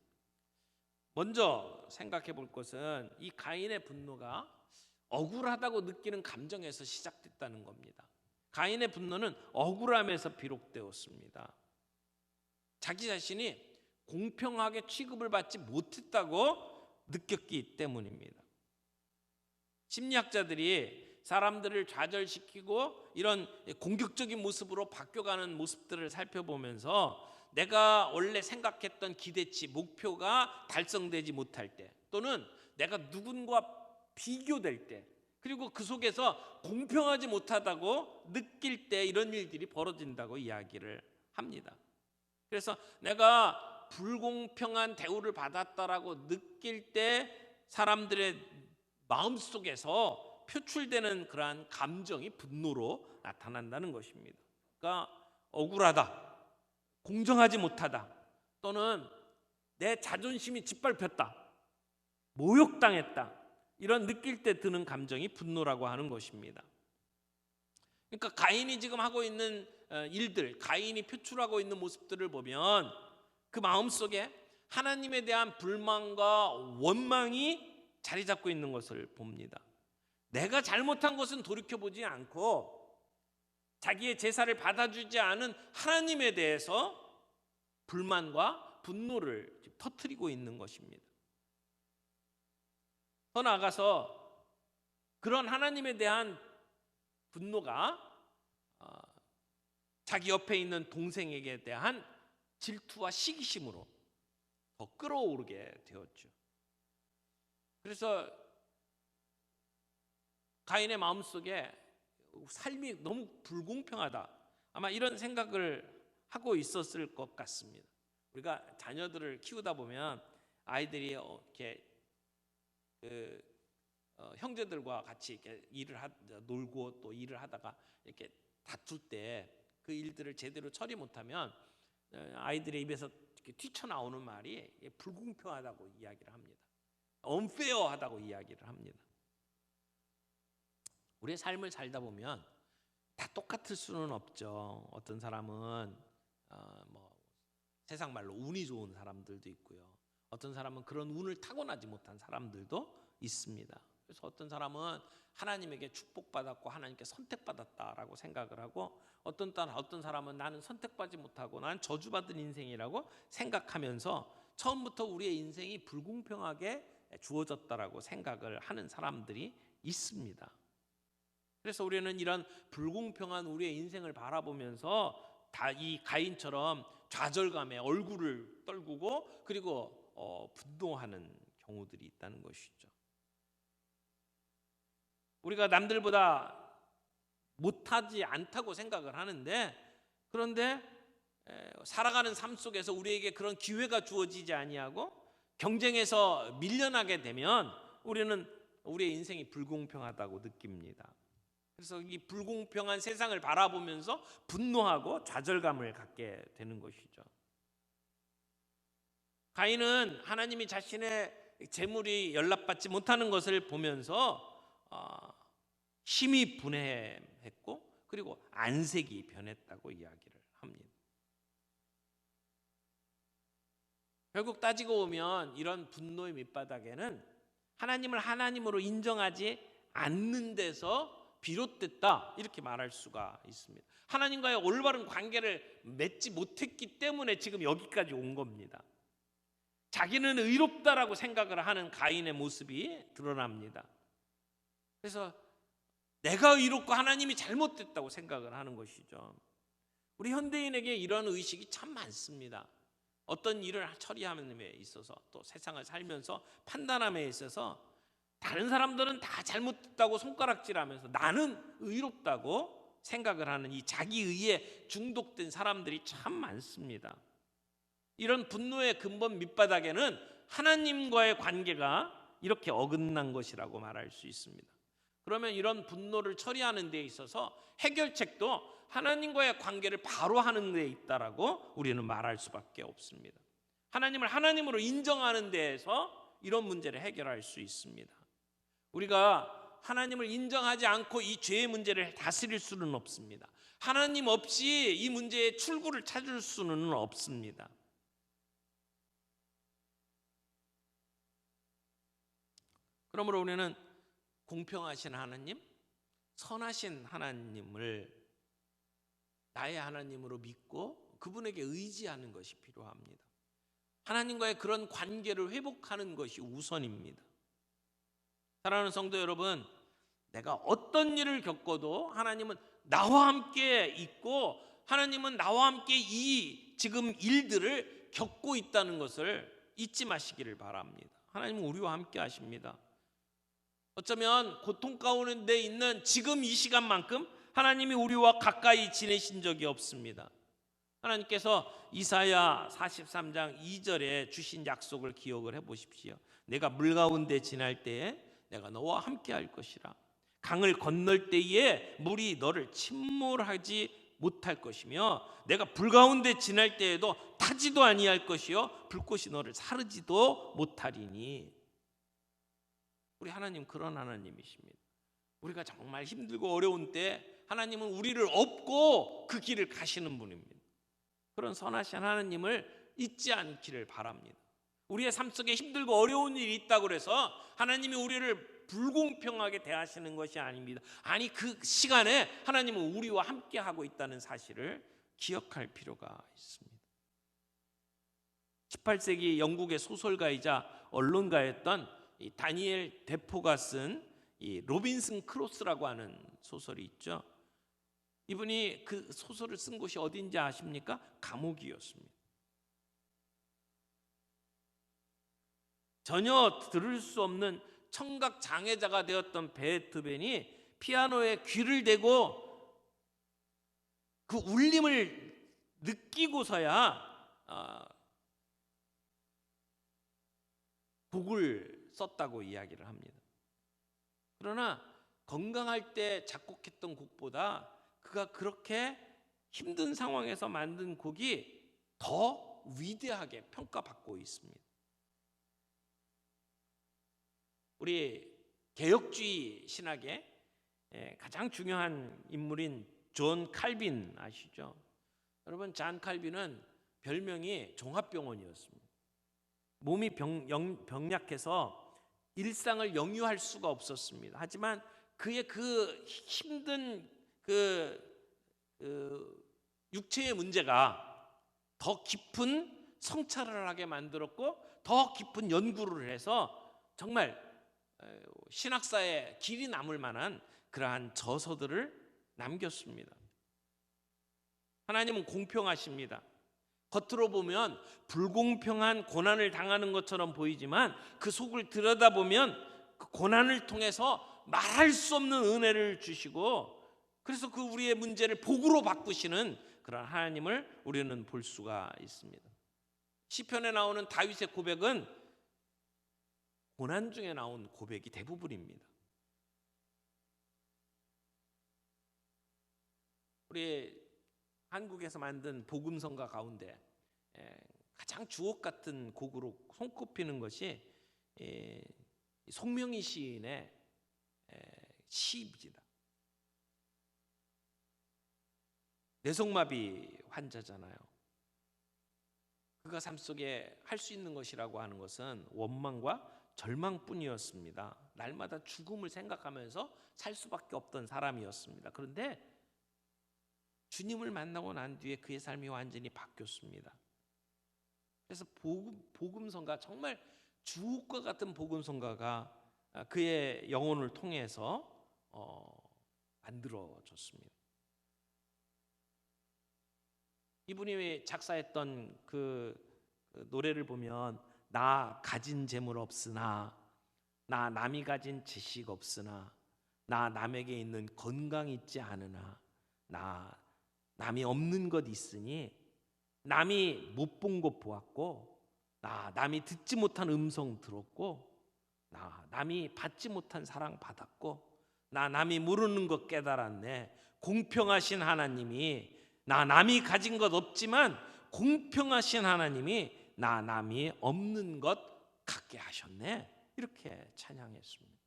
먼저 생각해 볼 것은 이 가인의 분노가 억울하다고 느끼는 감정에서 시작됐다는 겁니다. 가인의 분노는 억울함에서 비롯되었습니다. 자기 자신이 공평하게 취급을 받지 못했다고 느꼈기 때문입니다. 심리학자들이 사람들을 좌절시키고 이런 공격적인 모습으로 바뀌어가는 모습들을 살펴보면서 내가 원래 생각했던 기대치, 목표가 달성되지 못할 때, 또는 내가 누군가 비교될 때, 그리고 그 속에서 공평하지 못하다고 느낄 때 이런 일들이 벌어진다고 이야기를 합니다. 그래서 내가 불공평한 대우를 받았다라고 느낄 때 사람들의 마음속에서 표출되는 그러한 감정이 분노로 나타난다는 것입니다. 그러니까 억울하다, 공정하지 못하다, 또는 내 자존심이 짓밟혔다, 모욕당했다, 이런 느낄 때 드는 감정이 분노라고 하는 것입니다. 그러니까 가인이 지금 하고 있는 일들, 가인이 표출하고 있는 모습들을 보면 그 마음속에 하나님에 대한 불만과 원망이 자리 잡고 있는 것을 봅니다. 내가 잘못한 것은 돌이켜보지 않고 자기의 제사를 받아주지 않은 하나님에 대해서 불만과 분노를 터뜨리고 있는 것입니다. 더 나아가서 그런 하나님에 대한 분노가 자기 옆에 있는 동생에게 대한 질투와 시기심으로 더 끌어오르게 되었죠. 그래서 가인의 마음속에 삶이 너무 불공평하다, 아마 이런 생각을 하고 있었을 것 같습니다. 우리가 자녀들을 키우다 보면 아이들이 이렇게 형제들과 같이 이렇게 놀고 또 일을 하다가 이렇게 다툴 때 그 일들을 제대로 처리 못하면 아이들의 입에서 이렇게 튀쳐나오는 말이 불공평하다고 이야기를 합니다. unfair하다고 이야기를 합니다. 우리의 삶을 살다 보면 다 똑같을 수는 없죠. 어떤 사람은 뭐 세상 말로 운이 좋은 사람들도 있고요. 어떤 사람은 그런 운을 타고나지 못한 사람들도 있습니다. 그래서 어떤 사람은 하나님에게 축복받았고 하나님께 선택받았다라고 생각을 하고, 어떤 사람은 나는 선택받지 못하고 나는 저주받은 인생이라고 생각하면서 처음부터 우리의 인생이 불공평하게 주어졌다라고 생각을 하는 사람들이 있습니다. 그래서 우리는 이런 불공평한 우리의 인생을 바라보면서 다 이 가인처럼 좌절감에 얼굴을 떨구고 그리고 분노하는 경우들이 있다는 것이죠. 우리가 남들보다 못하지 않다고 생각을 하는데, 그런데 살아가는 삶 속에서 우리에게 그런 기회가 주어지지 아니하고 경쟁에서 밀려나게 되면 우리는 우리의 인생이 불공평하다고 느낍니다. 그래서 이 불공평한 세상을 바라보면서 분노하고 좌절감을 갖게 되는 것이죠. 가인은 하나님이 자신의 재물이 연락받지 못하는 것을 보면서 심히 분해했고 그리고 안색이 변했다고 이야기를 합니다. 결국 따지고 보면 이런 분노의 밑바닥에는 하나님을 하나님으로 인정하지 않는 데서 비롯됐다, 이렇게 말할 수가 있습니다. 하나님과의 올바른 관계를 맺지 못했기 때문에 지금 여기까지 온 겁니다. 자기는 의롭다라고 생각을 하는 가인의 모습이 드러납니다. 그래서 내가 의롭고 하나님이 잘못됐다고 생각을 하는 것이죠. 우리 현대인에게 이런 의식이 참 많습니다. 어떤 일을 처리함에 있어서 또 세상을 살면서 판단함에 있어서 다른 사람들은 다 잘못됐다고 손가락질하면서 나는 의롭다고 생각을 하는 이 자기의에 중독된 사람들이 참 많습니다. 이런 분노의 근본 밑바닥에는 하나님과의 관계가 이렇게 어긋난 것이라고 말할 수 있습니다. 그러면 이런 분노를 처리하는 데 있어서 해결책도 하나님과의 관계를 바로 하는 데 있다라고 우리는 말할 수밖에 없습니다. 하나님을 하나님으로 인정하는 데에서 이런 문제를 해결할 수 있습니다. 우리가 하나님을 인정하지 않고 이 죄의 문제를 다스릴 수는 없습니다. 하나님 없이 이 문제의 출구를 찾을 수는 없습니다. 그러므로 우리는 공평하신 하나님, 선하신 하나님을 나의 하나님으로 믿고 그분에게 의지하는 것이 필요합니다. 하나님과의 그런 관계를 회복하는 것이 우선입니다. 사랑하는 성도 여러분, 내가 어떤 일을 겪어도 하나님은 나와 함께 있고 하나님은 나와 함께 이 지금 일들을 겪고 있다는 것을 잊지 마시기를 바랍니다. 하나님은 우리와 함께 하십니다. 어쩌면 고통 가운데 있는 지금 이 시간만큼 하나님이 우리와 가까이 지내신 적이 없습니다. 하나님께서 이사야 43장 2절에 주신 약속을 기억을 해보십시오. 내가 물 가운데 지날 때에 내가 너와 함께 할 것이라. 강을 건널 때에 물이 너를 침몰하지 못할 것이며 내가 불 가운데 지날 때에도 타지도 아니할 것이요 불꽃이 너를 사르지도 못하리니. 우리 하나님 그런 하나님이십니다. 우리가 정말 힘들고 어려운 때 하나님은 우리를 업고 그 길을 가시는 분입니다. 그런 선하신 하나님을 잊지 않기를 바랍니다. 우리의 삶 속에 힘들고 어려운 일이 있다고 해서 하나님이 우리를 불공평하게 대하시는 것이 아닙니다. 아니, 그 시간에 하나님은 우리와 함께 하고 있다는 사실을 기억할 필요가 있습니다. 18세기 영국의 소설가이자 언론가였던 이 다니엘 데포가 쓴 이 로빈슨 크루소라고 하는 소설이 있죠. 이분이 그 소설을 쓴 곳이 어딘지 아십니까? 감옥이었습니다. 전혀 들을 수 없는 청각 장애자가 되었던 베토벤이 피아노에 귀를 대고 그 울림을 느끼고서야 곡을 썼다고 이야기를 합니다. 그러나 건강할 때 작곡했던 곡보다 그가 그렇게 힘든 상황에서 만든 곡이 더 위대하게 평가받고 있습니다. 우리 개혁주의 신학의 가장 중요한 인물인 존 칼빈 아시죠? 여러분, 잔 칼빈은 별명이 종합병원이었습니다. 몸이 병약해서 일상을 영유할 수가 없었습니다. 하지만 그의 그 힘든 육체의 문제가 더 깊은 성찰을 하게 만들었고 더 깊은 연구를 해서 정말 신학사에 길이 남을 만한 그러한 저서들을 남겼습니다. 하나님은 공평하십니다. 겉으로 보면 불공평한 고난을 당하는 것처럼 보이지만 그 속을 들여다보면 그 고난을 통해서 말할 수 없는 은혜를 주시고, 그래서 그 우리의 문제를 복으로 바꾸시는 그런 하나님을 우리는 볼 수가 있습니다. 시편에 나오는 다윗의 고백은 고난 중에 나온 고백이 대부분입니다. 우리 한국에서 만든 복음성가 가운데 가장 주옥 같은 곡으로 손꼽히는 것이 송명희 시인의 시입니다. 뇌성마비 환자잖아요. 그가 삶 속에 할 수 있는 것이라고 하는 것은 원망과 절망뿐이었습니다. 날마다 죽음을 생각하면서 살 수밖에 없던 사람이었습니다. 그런데 주님을 만나고 난 뒤에 그의 삶이 완전히 바뀌었습니다. 그래서 복음성가, 정말 주옥과 같은 복음성가가 그의 영혼을 통해서 만들어졌습니다. 이분이 작사했던 그 노래를 보면 나 가진 재물 없으나, 나 남이 가진 지식 없으나, 나 남에게 있는 건강 있지 않으나, 나 남이 없는 것 있으니, 남이 못 본 것 보았고, 나 남이 듣지 못한 음성 들었고, 나 남이 받지 못한 사랑 받았고, 나 남이 모르는 것 깨달았네. 공평하신 하나님이, 나 남이 가진 것 없지만 공평하신 하나님이 나 남이 없는 것 갖게 하셨네. 이렇게 찬양했습니다.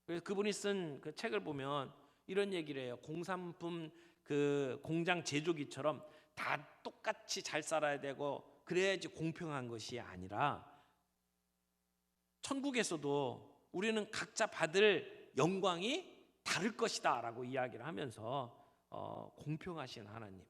그래서 그분이 쓴 그 책을 보면 이런 얘기를 해요. 공산품 그 공장 제조기처럼 다 똑같이 잘 살아야 되고 그래야지 공평한 것이 아니라, 천국에서도 우리는 각자 받을 영광이 다를 것이다 라고 이야기를 하면서 공평하신 하나님,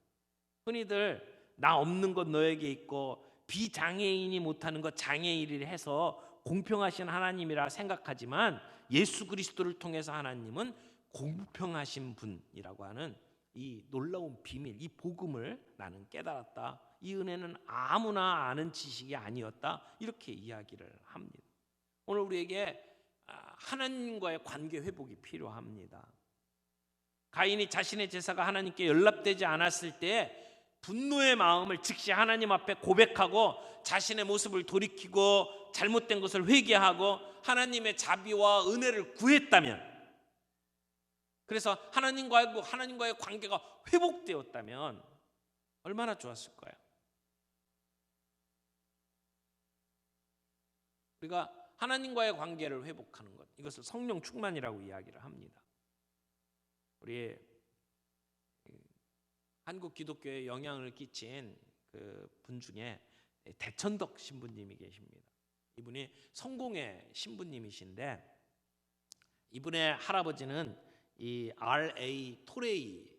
흔히들 나 없는 것 너에게 있고 비장애인이 못하는 것 장애인이 해서 공평하신 하나님이라 생각하지만, 예수 그리스도를 통해서 하나님은 공평하신 분이라고 하는 이 놀라운 비밀, 이 복음을 나는 깨달았다. 이 은혜는 아무나 아는 지식이 아니었다. 이렇게 이야기를 합니다. 오늘 우리에게 하나님과의 관계 회복이 필요합니다. 가인이 자신의 제사가 하나님께 연락되지 않았을 때 분노의 마음을 즉시 하나님 앞에 고백하고 자신의 모습을 돌이키고 잘못된 것을 회개하고 하나님의 자비와 은혜를 구했다면, 그래서 하나님과의 관계가 회복되었다면 얼마나 좋았을까요? 우리가 하나님과의 관계를 회복하는 것, 이것을 성령 충만이라고 이야기를 합니다. 우리 한국 기독교에 영향을 끼친 그 분 중에 대천덕 신부님이 계십니다. 이분이 성공의 신부님이신데, 이분의 할아버지는 이 R.A. 토레이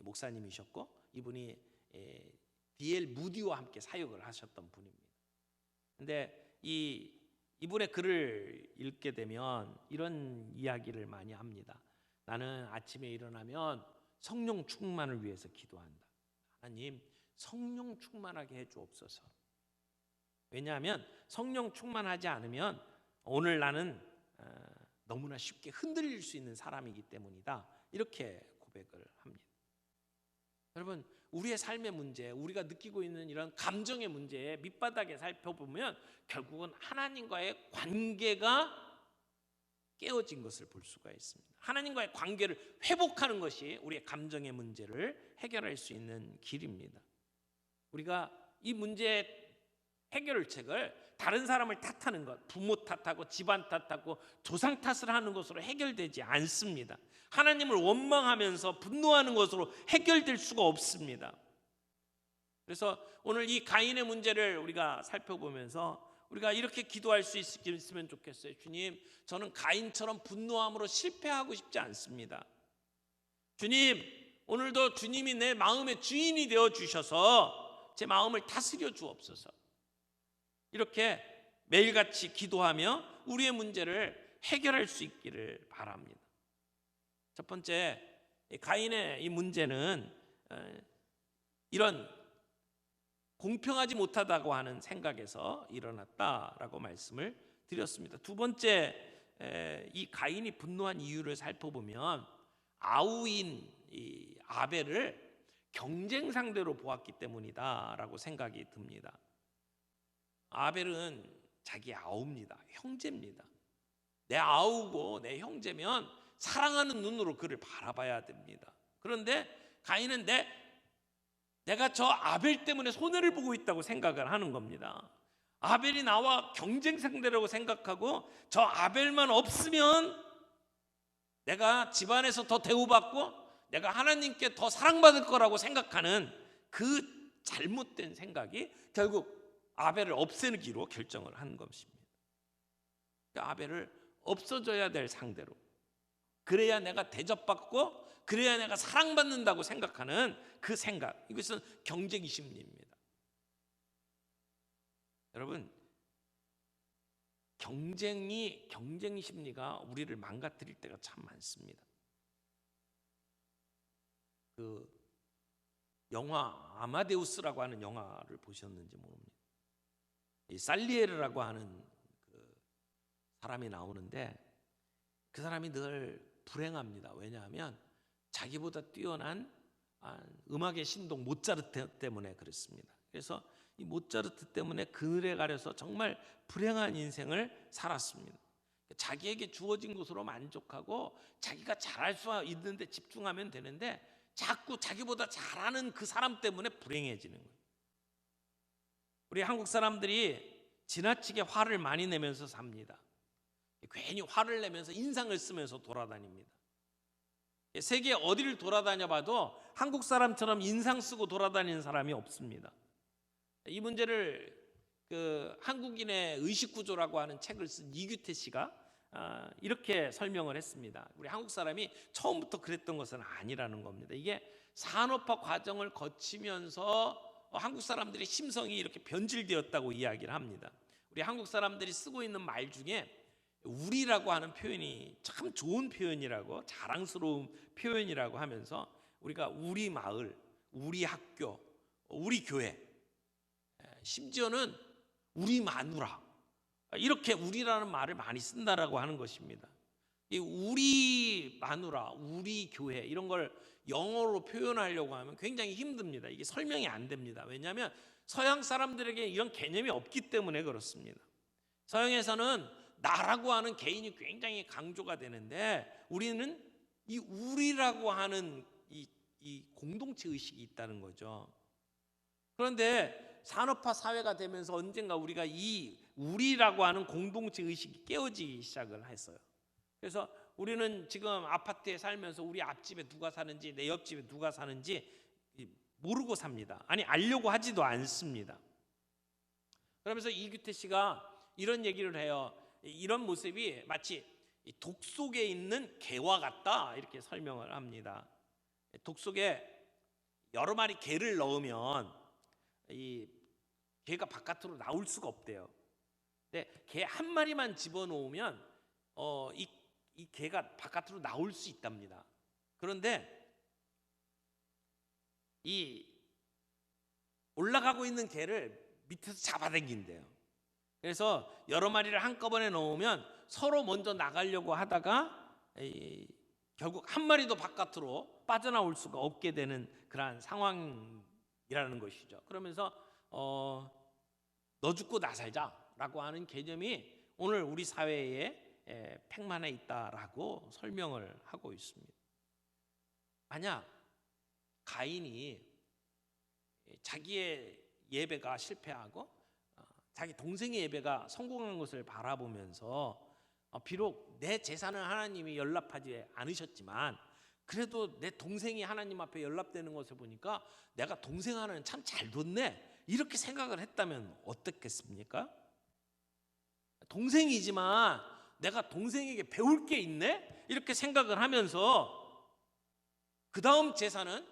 목사님이셨고, 이분이 D.L. 무디와 함께 사역을 하셨던 분입니다. 근데 이분의 글을 읽게 되면 이런 이야기를 많이 합니다. 나는 아침에 일어나면 성령 충만을 위해서 기도한다. 하나님, 성령 충만하게 해주옵소서. 왜냐하면 성령 충만하지 않으면 오늘 나는 너무나 쉽게 흔들릴 수 있는 사람이기 때문이다. 이렇게 고백을 합니다. 여러분, 우리의 삶의 문제, 우리가 느끼고 있는 이런 감정의 문제에 밑바닥에 살펴보면 결국은 하나님과의 관계가 깨어진 것을 볼 수가 있습니다. 하나님과의 관계를 회복하는 것이 우리의 감정의 문제를 해결할 수 있는 길입니다. 우리가 이 문제의 해결책을 다른 사람을 탓하는 것, 부모 탓하고 집안 탓하고 조상 탓을 하는 것으로 해결되지 않습니다. 하나님을 원망하면서 분노하는 것으로 해결될 수가 없습니다. 그래서 오늘 이 가인의 문제를 우리가 살펴보면서 우리가 이렇게 기도할 수 있으면 좋겠어요. 주님, 저는 가인처럼 분노함으로 실패하고 싶지 않습니다. 주님, 오늘도 주님이 내 마음의 주인이 되어 주셔서 제 마음을 다스려 주옵소서. 이렇게 매일같이 기도하며 우리의 문제를 해결할 수 있기를 바랍니다. 첫 번째, 가인의 이 문제는 이런 공평하지 못하다고 하는 생각에서 일어났다라고 말씀을 드렸습니다. 두 번째, 이 가인이 분노한 이유를 살펴보면 아우인 이 아벨을 경쟁 상대로 보았기 때문이다라고 생각이 듭니다. 아벨은 자기 아우입니다. 형제입니다. 내 아우고 내 형제면 사랑하는 눈으로 그를 바라봐야 됩니다. 그런데 가인은 내가 저 아벨 때문에 손해를 보고 있다고 생각을 하는 겁니다. 아벨이 나와 경쟁 상대라고 생각하고 저 아벨만 없으면 내가 집안에서 더 대우받고 내가 하나님께 더 사랑받을 거라고 생각하는 그 잘못된 생각이 결국 아벨을 없애기로 결정을 한 것입니다. 아벨을 없어져야 될 상대로, 그래야 내가 대접받고 그래야 내가 사랑받는다고 생각하는 그 생각, 이것은 경쟁 심리입니다. 여러분, 경쟁 심리가 우리를 망가뜨릴 때가 참 많습니다. 그 영화 아마데우스라고 하는 영화를 보셨는지 모릅니다. 이 살리에르라고 하는 그 사람이 나오는데 그 사람이 늘 불행합니다. 왜냐하면 자기보다 뛰어난 음악의 신동 모차르트 때문에 그렇습니다. 그래서 이 모차르트 때문에 그늘에 가려서 정말 불행한 인생을 살았습니다. 자기에게 주어진 것으로 만족하고 자기가 잘할 수 있는 데 집중하면 되는데 자꾸 자기보다 잘하는 그 사람 때문에 불행해지는 거예요. 우리 한국 사람들이 지나치게 화를 많이 내면서 삽니다. 괜히 화를 내면서 인상을 쓰면서 돌아다닙니다. 세계 어디를 돌아다녀 봐도 한국 사람처럼 인상 쓰고 돌아다니는 사람이 없습니다. 이 문제를 한국인의 의식구조라고 하는 책을 쓴 이규태 씨가 이렇게 설명을 했습니다. 우리 한국 사람이 처음부터 그랬던 것은 아니라는 겁니다. 이게 산업화 과정을 거치면서 한국 사람들의 심성이 이렇게 변질되었다고 이야기를 합니다. 우리 한국 사람들이 쓰고 있는 말 중에 우리라고 하는 표현이 참 좋은 표현이라고, 자랑스러운 표현이라고 하면서 우리가 우리 마을, 우리 학교, 우리 교회, 심지어는 우리 마누라, 이렇게 우리라는 말을 많이 쓴다라고 하는 것입니다. 이 우리 마누라, 우리 교회 이런 걸 영어로 표현하려고 하면 굉장히 힘듭니다. 이게 설명이 안 됩니다. 왜냐하면 서양 사람들에게 이런 개념이 없기 때문에 그렇습니다. 서양에서는 나라고 하는 개인이 굉장히 강조가 되는데 우리는 이 우리라고 하는 이 공동체 의식이 있다는 거죠. 그런데 산업화 사회가 되면서 언젠가 우리가 이 우리라고 하는 공동체 의식이 깨어지기 시작을 했어요. 그래서 우리는 지금 아파트에 살면서 우리 앞집에 누가 사는지 내 옆집에 누가 사는지 모르고 삽니다. 아니, 알려고 하지도 않습니다. 그러면서 이규태 씨가 이런 얘기를 해요. 이런 모습이 마치 독 속에 있는 개와 같다, 이렇게 설명을 합니다. 독 속에 여러 마리 개를 넣으면 이 개가 바깥으로 나올 수가 없대요. 근데 개 한 마리만 집어넣으면 이 개가 바깥으로 나올 수 있답니다. 그런데 이 올라가고 있는 개를 밑에서 잡아당긴대요. 그래서 여러 마리를 한꺼번에 넣으면 서로 먼저 나가려고 하다가 결국 한 마리도 바깥으로 빠져나올 수가 없게 되는 그러한 상황이라는 것이죠. 그러면서 너 죽고 나 살자라고 하는 개념이 오늘 우리 사회에 팽만해 있다라고 설명을 하고 있습니다. 만약 가인이 자기의 예배가 실패하고 자기 동생의 예배가 성공한 것을 바라보면서 비록 내 재산을 하나님이 연락하지 않으셨지만 그래도 내 동생이 하나님 앞에 연락되는 것을 보니까 내가 동생 하나는 참 잘 뒀네 이렇게 생각을 했다면 어떻겠습니까? 동생이지만 내가 동생에게 배울 게 있네 이렇게 생각을 하면서 그 다음 제사는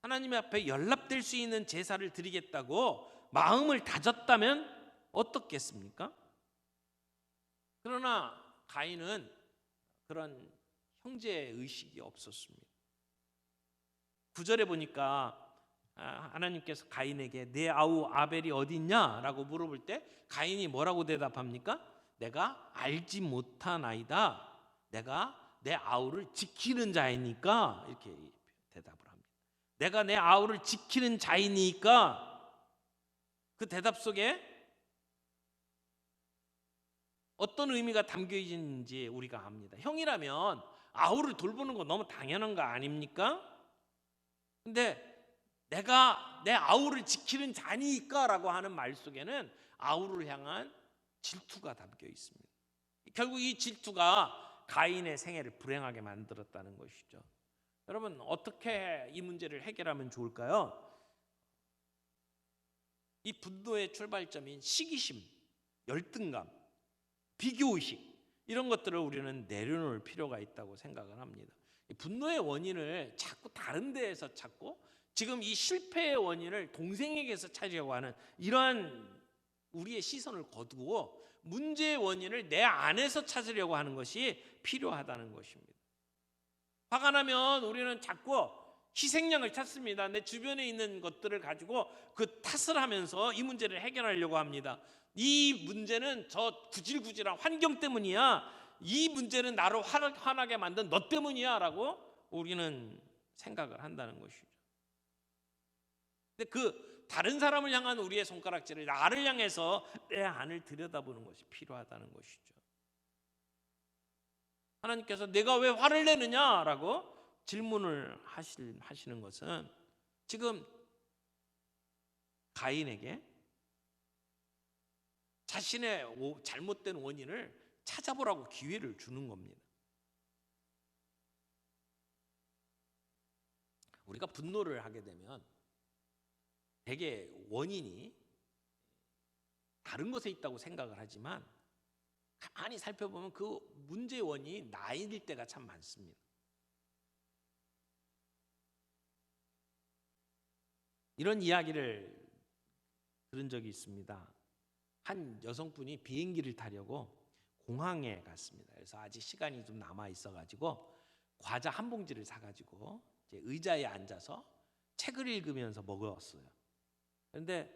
하나님 앞에 연락될 수 있는 제사를 드리겠다고 마음을 다졌다면 어떻겠습니까? 그러나 가인은 그런 형제 의식이 없었습니다. 9절에 보니까 하나님께서 가인에게 내 아우 아벨이 어디 있냐라고 물어볼 때 가인이 뭐라고 대답합니까? 내가 알지 못하나이다. 내가 내 아우를 지키는 자이니까 이렇게 대답을 합니다. 내가 내 아우를 지키는 자이니까 그 대답 속에 어떤 의미가 담겨 있는지 우리가 압니다. 형이라면 아우를 돌보는 거 너무 당연한 거 아닙니까? 근데 내가 내 아우를 지키는 자니까라고 하는 말 속에는 아우를 향한 질투가 담겨 있습니다. 결국 이 질투가 가인의 생애를 불행하게 만들었다는 것이죠. 여러분 어떻게 이 문제를 해결하면 좋을까요? 이 분노의 출발점인 시기심, 열등감, 비교의식 이런 것들을 우리는 내려놓을 필요가 있다고 생각을 합니다. 이 분노의 원인을 자꾸 다른 데에서 찾고 지금 이 실패의 원인을 동생에게서 찾으려고 하는 이러한 우리의 시선을 거두고 문제의 원인을 내 안에서 찾으려고 하는 것이 필요하다는 것입니다. 화가 나면 우리는 자꾸 희생양을 찾습니다. 내 주변에 있는 것들을 가지고 그 탓을 하면서 이 문제를 해결하려고 합니다. 이 문제는 저 구질구질한 환경 때문이야. 이 문제는 나를 화나게 만든 너 때문이야 라고 우리는 생각을 한다는 것이죠. 근데 그 다른 사람을 향한 우리의 손가락질을 나를 향해서 내 안을 들여다보는 것이 필요하다는 것이죠. 하나님께서 내가 왜 화를 내느냐라고 질문을 하시는 것은 지금 가인에게 자신의 잘못된 원인을 찾아보라고 기회를 주는 겁니다. 우리가 분노를 하게 되면 대개 원인이 다른 것에 있다고 생각을 하지만 가만히 살펴보면 그 문제의 원인이 나일 때가 참 많습니다. 이런 이야기를 들은 적이 있습니다. 한 여성분이 비행기를 타려고 공항에 갔습니다. 그래서 아직 시간이 좀 남아 있어가지고 과자 한 봉지를 사가지고 이제 의자에 앉아서 책을 읽으면서 먹었어요. 그런데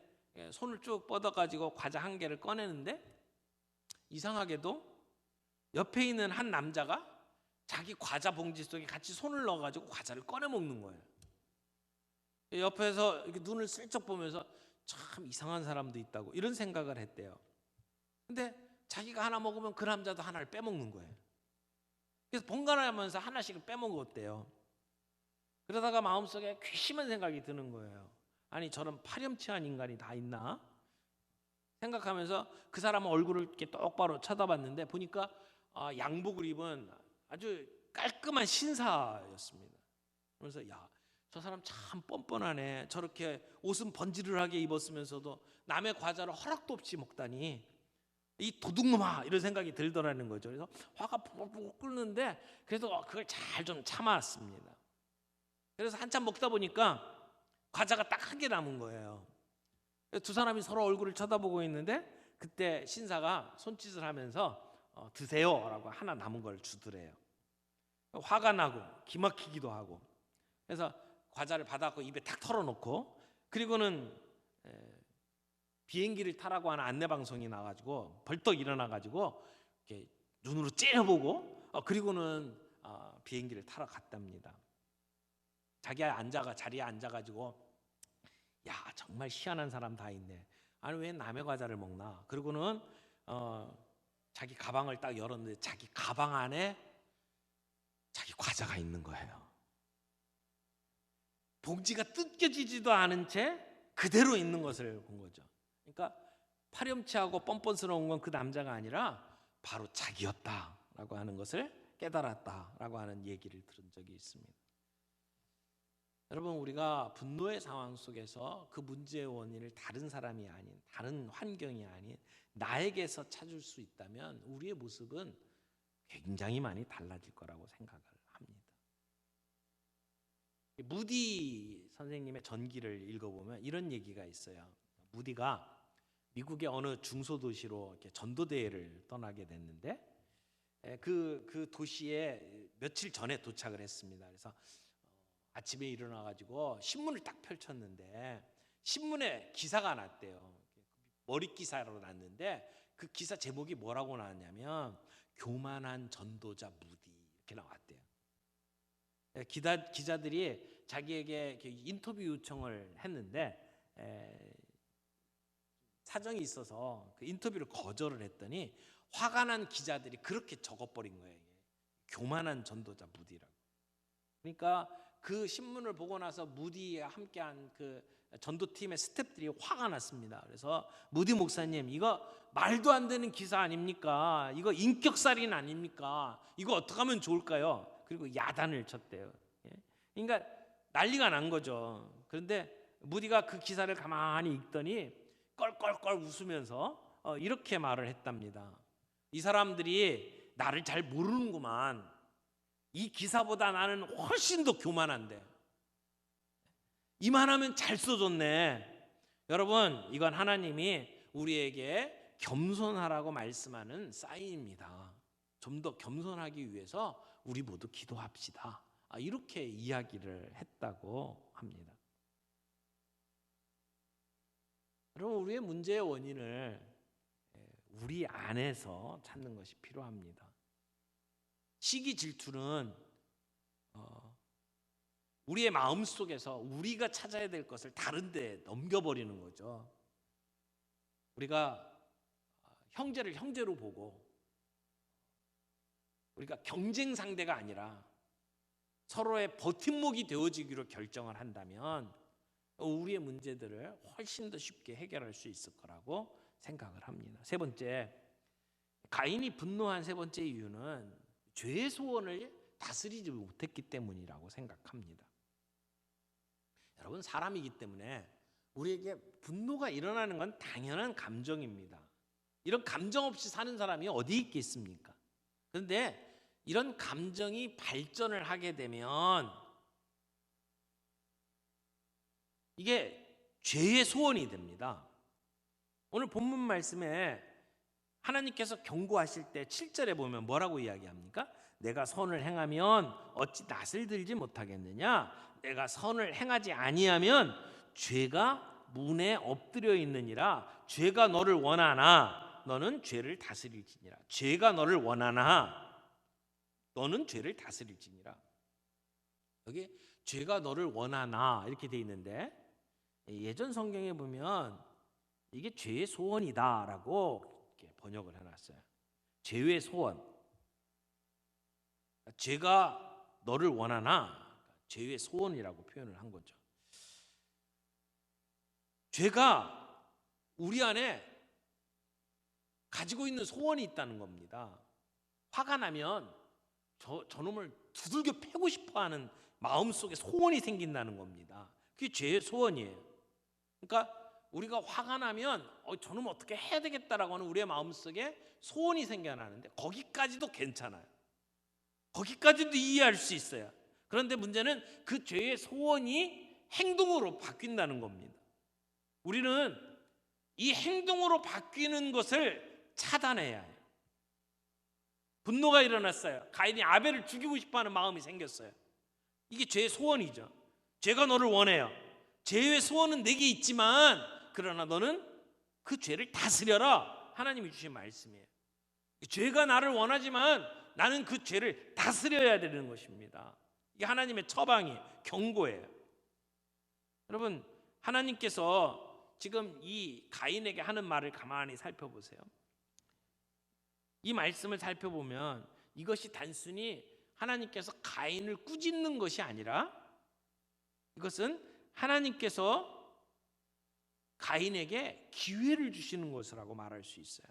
손을 쭉 뻗어가지고 과자 한 개를 꺼내는데 이상하게도 옆에 있는 한 남자가 자기 과자 봉지 속에 같이 손을 넣어가지고 과자를 꺼내 먹는 거예요. 옆에서 이렇게 눈을 슬쩍 보면서 참 이상한 사람도 있다고 이런 생각을 했대요. 근데 자기가 하나 먹으면 그 남자도 하나를 빼먹는 거예요. 그래서 번갈아가면서 하나씩을 빼먹었대요. 그러다가 마음속에 괘씸한 생각이 드는 거예요. 아니 저런 파렴치한 인간이 다 있나? 생각하면서 그 사람 얼굴을 이렇게 똑바로 쳐다봤는데 보니까 양복을 입은 아주 깔끔한 신사였습니다. 그래서 야, 저 사람 참 뻔뻔하네. 저렇게 옷은 번지르르하게 입었으면서도 남의 과자를 허락도 없이 먹다니 이 도둑놈아 이런 생각이 들더라는 거죠. 그래서 화가 푹푹 끓는데 그래도 그걸 잘 좀 참았습니다. 그래서 한참 먹다 보니까 과자가 딱 한 개 남은 거예요. 두 사람이 서로 얼굴을 쳐다보고 있는데 그때 신사가 손짓을 하면서 드세요라고 하나 남은 걸 주더래요. 화가 나고 기막히기도 하고 그래서 과자를 받아갖고 입에 탁 털어놓고 그리고는 비행기를 타라고 하는 안내방송이 나가지고 벌떡 일어나가지고 이렇게 눈으로 째려보고 그리고는 비행기를 타러 갔답니다. 자기가 자리에 앉아가지고 야 정말 희한한 사람 다 있네. 아니 왜 남의 과자를 먹나. 그리고는 자기 가방을 딱 열었는데 자기 가방 안에 자기 과자가 있는 거예요. 봉지가 뜯겨지지도 않은 채 그대로 있는 것을 본 거죠. 그러니까 파렴치하고 뻔뻔스러운 건 그 남자가 아니라 바로 자기였다라고 하는 것을 깨달았다라고 하는 얘기를 들은 적이 있습니다. 여러분, 우리가 분노의 상황 속에서 그 문제의 원인을 다른 사람이 아닌, 다른 환경이 아닌 나에게서 찾을 수 있다면 우리의 모습은 굉장히 많이 달라질 거라고 생각을 합니다. 무디 선생님의 전기를 읽어보면 이런 얘기가 있어요. 무디가 미국의 어느 중소도시로 이렇게 전도대회를 떠나게 됐는데 그 도시에 며칠 전에 도착을 했습니다. 그래서 아침에 일어나가지고 신문을 딱 펼쳤는데 신문에 기사가 났대요. 머리 기사로 났는데 그 기사 제목이 뭐라고 나왔냐면 교만한 전도자 무디 이렇게 나왔대요. 기자들이 자기에게 인터뷰 요청을 했는데 사정이 있어서 그 인터뷰를 거절을 했더니 화가 난 기자들이 그렇게 적어버린 거예요. 교만한 전도자 무디라고. 그러니까 그 신문을 보고 나서 무디와 함께한 그 전도팀의 스태프들이 화가 났습니다. 그래서 무디 목사님, 이거 말도 안 되는 기사 아닙니까? 이거 인격살인 아닙니까? 이거 어떻게 하면 좋을까요? 그리고 야단을 쳤대요. 그러니까 난리가 난 거죠. 그런데 무디가 그 기사를 가만히 읽더니 껄껄껄 웃으면서 이렇게 말을 했답니다. 이 사람들이 나를 잘 모르는구만. 이 기사보다 나는 훨씬 더 교만한데 이만하면 잘 써줬네. 여러분, 이건 하나님이 우리에게 겸손하라고 말씀하는 사인입니다. 좀 더 겸손하기 위해서 우리 모두 기도합시다. 이렇게 이야기를 했다고 합니다. 여러분, 우리의 문제의 원인을 우리 안에서 찾는 것이 필요합니다. 시기 질투는 우리의 마음 속에서 우리가 찾아야 될 것을 다른 데 넘겨버리는 거죠. 우리가 형제를 형제로 보고 우리가 경쟁 상대가 아니라 서로의 버팀목이 되어지기로 결정을 한다면 우리의 문제들을 훨씬 더 쉽게 해결할 수 있을 거라고 생각을 합니다. 세 번째, 가인이 분노한 세 번째 이유는 죄의 소원을 다스리지 못했기 때문이라고 생각합니다. 여러분, 사람이기 때문에 우리에게 분노가 일어나는 건 당연한 감정입니다. 이런 감정 없이 사는 사람이 어디 있겠습니까? 그런데 이런 감정이 발전을 하게 되면 이게 죄의 소원이 됩니다. 오늘 본문 말씀에 하나님께서 경고하실 때 7절에 보면 뭐라고 이야기합니까? 내가 선을 행하면 어찌 낯을 들지 못하겠느냐? 내가 선을 행하지 아니하면 죄가 문에 엎드려 있느니라. 죄가 너를 원하나 너는 죄를 다스릴지니라. 죄가 너를 원하나 너는 죄를 다스릴지니라. 여기 죄가 너를 원하나 이렇게 돼 있는데 예전 성경에 보면 이게 죄의 소원이다라고 이렇게 번역을 해놨어요. 죄의 소원. 죄가 너를 원하나 죄의 소원이라고 표현을 한 거죠. 죄가 우리 안에 가지고 있는 소원이 있다는 겁니다. 화가 나면 저놈을 두들겨 패고 싶어하는 마음속에 소원이 생긴다는 겁니다. 그게 죄의 소원이에요. 그러니까 우리가 화가 나면 저놈 어떻게 해야 되겠다라고 하는 우리의 마음속에 소원이 생겨나는데 거기까지도 괜찮아요. 거기까지도 이해할 수 있어요. 그런데 문제는 그 죄의 소원이 행동으로 바뀐다는 겁니다. 우리는 이 행동으로 바뀌는 것을 차단해야 해요. 분노가 일어났어요. 가인이 아벨을 죽이고 싶어하는 마음이 생겼어요. 이게 죄의 소원이죠. 죄가 너를 원해요. 죄의 소원은 내게 있지만 그러나 너는 그 죄를 다스려라. 하나님이 주신 말씀이에요. 죄가 나를 원하지만 나는 그 죄를 다스려야 되는 것입니다. 이게 하나님의 처방이에요. 경고예요. 여러분, 하나님께서 지금 이 가인에게 하는 말을 가만히 살펴보세요. 이 말씀을 살펴보면 이것이 단순히 하나님께서 가인을 꾸짖는 것이 아니라 이것은 하나님께서 가인에게 기회를 주시는 것이라고 말할 수 있어요.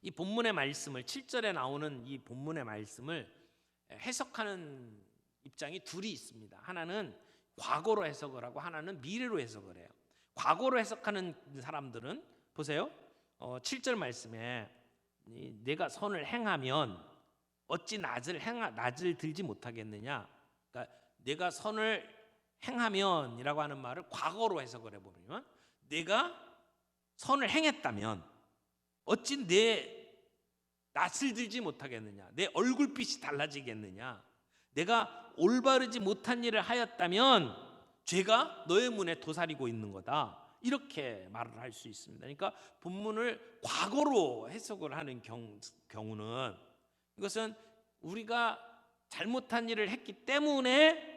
이 본문의 말씀을 7절에 나오는 이 본문의 말씀을 해석하는 입장이 둘이 있습니다. 하나는 과거로 해석을 하고 하나는 미래로 해석을 해요. 과거로 해석하는 사람들은 보세요. 7절 말씀에 내가 선을 행하면 어찌 낯을 들지 못하겠느냐. 그러니까 내가 선을 행하면이라고 하는 말을 과거로 해석을 해보면 내가 선을 행했다면 어찌 내 낯을 들지 못하겠느냐. 내 얼굴빛이 달라지겠느냐. 내가 올바르지 못한 일을 하였다면 죄가 너의 문에 도사리고 있는 거다. 이렇게 말을 할 수 있습니다. 그러니까 본문을 과거로 해석을 하는 경우는 이것은 우리가 잘못한 일을 했기 때문에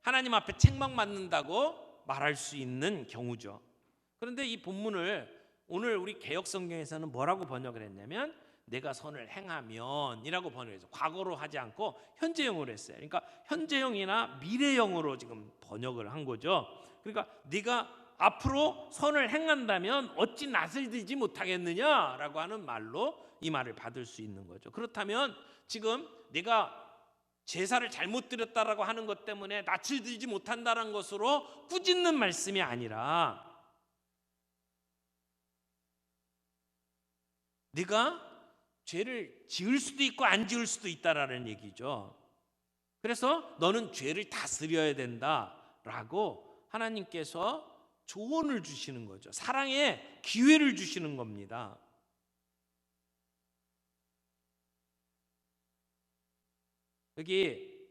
하나님 앞에 책망받는다고 말할 수 있는 경우죠. 그런데 이 본문을 오늘 우리 개역성경에서는 뭐라고 번역을 했냐면 내가 선을 행하면이라고 번역해서 과거로 하지 않고 현재형으로 했어요. 그러니까 현재형이나 미래형으로 지금 번역을 한 거죠. 그러니까 네가 앞으로 선을 행한다면 어찌 낯을 들지 못하겠느냐라고 하는 말로 이 말을 받을 수 있는 거죠. 그렇다면 지금 내가 제사를 잘못 드렸다라고 하는 것 때문에 낯을 들지 못한다는 것으로 꾸짖는 말씀이 아니라 네가 죄를 지을 수도 있고 안 지을 수도 있다라는 얘기죠. 그래서 너는 죄를 다스려야 된다라고 하나님께서 조언을 주시는 거죠. 사랑의 기회를 주시는 겁니다. 여기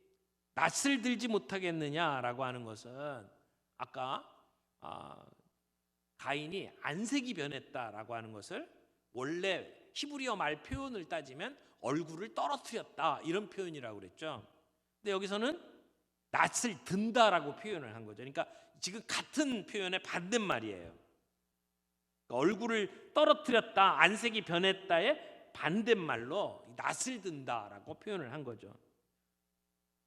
낯을 들지 못하겠느냐라고 하는 것은 아까 가인이 안색이 변했다라고 하는 것을 원래 히브리어 말 표현을 따지면 얼굴을 떨어뜨렸다 이런 표현이라고 그랬죠. 근데 여기서는 낯을 든다라고 표현을 한 거죠. 그러니까 지금 같은 표현의 반대말이에요. 그러니까 얼굴을 떨어뜨렸다, 안색이 변했다의 반대말로 낯을 든다라고 표현을 한 거죠.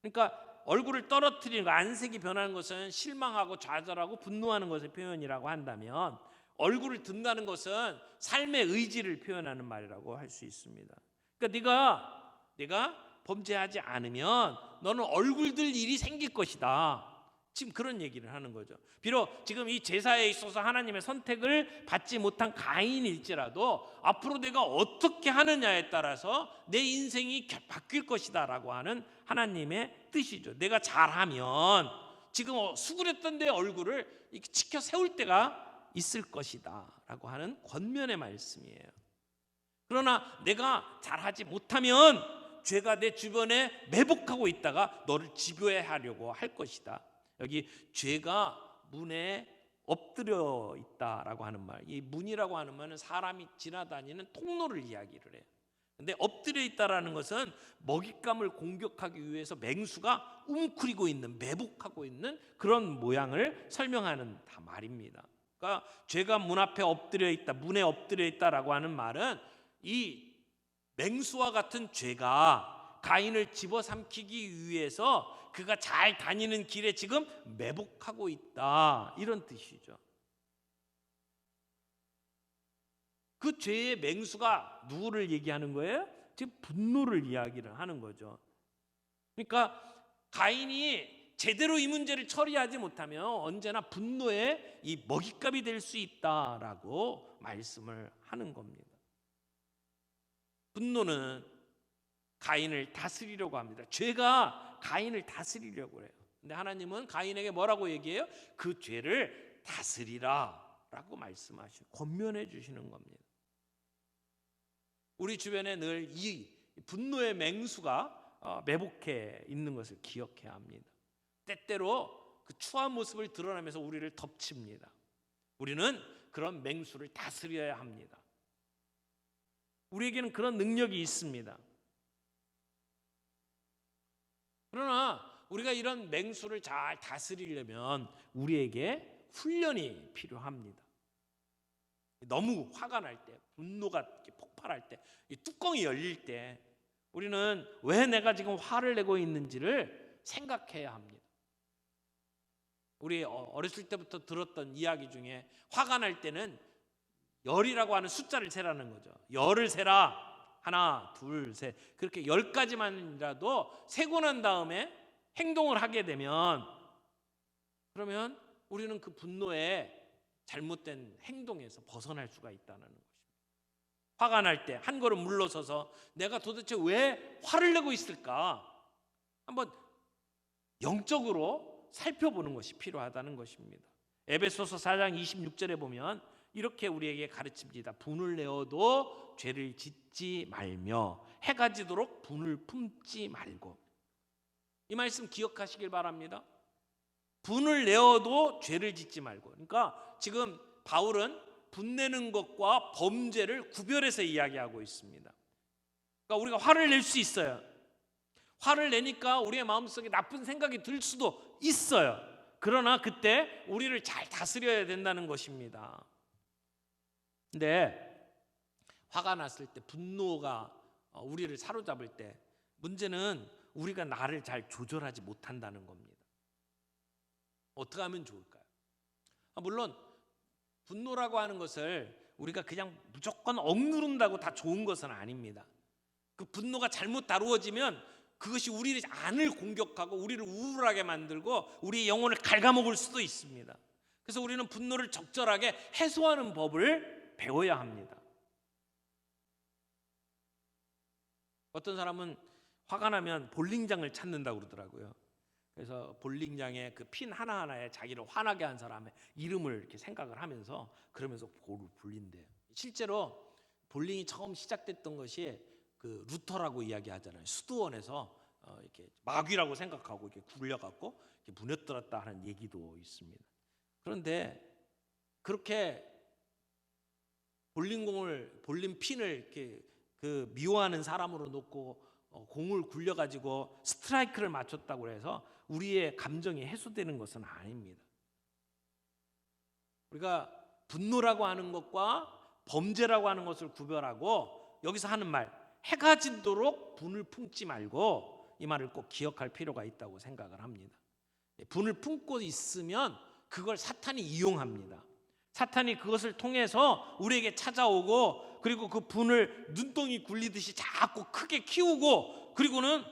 그러니까 얼굴을 떨어뜨리는 거, 안색이 변하는 것은 실망하고 좌절하고 분노하는 것의 표현이라고 한다면 얼굴을 든다는 것은 삶의 의지를 표현하는 말이라고 할 수 있습니다. 그러니까 네가 범죄하지 않으면 너는 얼굴 들 일이 생길 것이다. 지금 그런 얘기를 하는 거죠. 비록 지금 이 제사에 있어서 하나님의 선택을 받지 못한 가인일지라도 앞으로 내가 어떻게 하느냐에 따라서 내 인생이 바뀔 것이다 라고 하는 하나님의 뜻이죠. 내가 잘하면 지금 수그렸던 내 얼굴을 이렇게 치켜 세울 때가 있을 것이다 라고 하는 권면의 말씀이에요. 그러나 내가 잘하지 못하면 죄가 내 주변에 매복하고 있다가 너를 지배하려고 할 것이다. 여기 죄가 문에 엎드려 있다라고 하는 말, 이 문이라고 하는 말은 사람이 지나다니는 통로를 이야기를 해요. 근데 엎드려 있다라는 것은 먹잇감을 공격하기 위해서 맹수가 웅크리고 있는, 매복하고 있는 그런 모양을 설명하는 다 말입니다. 그러니까 죄가 문 앞에 엎드려 있다, 문에 엎드려 있다라고 하는 말은 이 맹수와 같은 죄가 가인을 집어삼키기 위해서 그가 잘 다니는 길에 지금 매복하고 있다, 이런 뜻이죠. 그 죄의 맹수가 누구를 얘기하는 거예요? 지금 분노를 이야기를 하는 거죠. 그러니까 가인이 제대로 이 문제를 처리하지 못하면 언제나 분노의 이 먹잇감이 될 수 있다라고 말씀을 하는 겁니다. 분노는 가인을 다스리려고 합니다. 죄가 가인을 다스리려고 해요. 근데 하나님은 가인에게 뭐라고 얘기해요? 그 죄를 다스리라 라고 말씀하시고 권면해 주시는 겁니다. 우리 주변에 늘 이 분노의 맹수가 매복해 있는 것을 기억해야 합니다. 때때로 그 추한 모습을 드러내면서 우리를 덮칩니다. 우리는 그런 맹수를 다스려야 합니다. 우리에게는 그런 능력이 있습니다. 그러나 우리가 이런 맹수를 잘 다스리려면 우리에게 훈련이 필요합니다. 너무 화가 날 때, 분노가 폭발할 때, 이 뚜껑이 열릴 때 우리는 왜 내가 지금 화를 내고 있는지를 생각해야 합니다. 우리 어렸을 때부터 들었던 이야기 중에 화가 날 때는 열이라고 하는 숫자를 세라는 거죠. 열을 세라. 하나, 둘, 셋. 그렇게 10가지만이라도 세고 난 다음에 행동을 하게 되면, 그러면 우리는 그 분노의 잘못된 행동에서 벗어날 수가 있다는 것입니다. 화가 날 때 한 걸음 물러서서 내가 도대체 왜 화를 내고 있을까? 한번 영적으로 살펴보는 것이 필요하다는 것입니다. 에베소서 4장 26절에 보면 이렇게 우리에게 가르칩니다. 분을 내어도 죄를 짓지 말며 해가 지도록 분을 품지 말고. 이 말씀 기억하시길 바랍니다. 분을 내어도 죄를 짓지 말고. 그러니까 지금 바울은 분내는 것과 범죄를 구별해서 이야기하고 있습니다. 그러니까 우리가 화를 낼 수 있어요. 화를 내니까 우리의 마음속에 나쁜 생각이 들 수도 있어요. 그러나 그때 우리를 잘 다스려야 된다는 것입니다. 근데 화가 났을 때, 분노가 우리를 사로잡을 때 문제는 우리가 나를 잘 조절하지 못한다는 겁니다. 어떻게 하면 좋을까요? 물론 분노라고 하는 것을 우리가 그냥 무조건 억누른다고 다 좋은 것은 아닙니다. 그 분노가 잘못 다루어지면 그것이 우리를 안을 공격하고 우리를 우울하게 만들고 우리의 영혼을 갉아먹을 수도 있습니다. 그래서 우리는 분노를 적절하게 해소하는 법을 배워야 합니다. 어떤 사람은 화가 나면 볼링장을 찾는다고 그러더라고요. 그래서 볼링장에 그 핀 하나하나에 자기를 화나게 한 사람의 이름을 이렇게 생각을 하면서 그러면서 볼을 굴린대요. 실제로 볼링이 처음 시작됐던 것이 그 루터라고 이야기하잖아요. 수도원에서 이렇게 마귀라고 생각하고 이렇게 굴려갖고 이렇게 무너뜨렸다 하는 얘기도 있습니다. 그런데 그렇게 볼링핀을 이렇게 그 미워하는 사람으로 놓고 공을 굴려가지고 스트라이크를 맞췄다고 해서 우리의 감정이 해소되는 것은 아닙니다. 우리가 분노라고 하는 것과 범죄라고 하는 것을 구별하고 여기서 하는 말, 해가 지도록 분을 품지 말고, 이 말을 꼭 기억할 필요가 있다고 생각을 합니다. 분을 품고 있으면 그걸 사탄이 이용합니다. 사탄이 그것을 통해서 우리에게 찾아오고, 그리고 그 분을 눈덩이 굴리듯이 자꾸 크게 키우고, 그리고는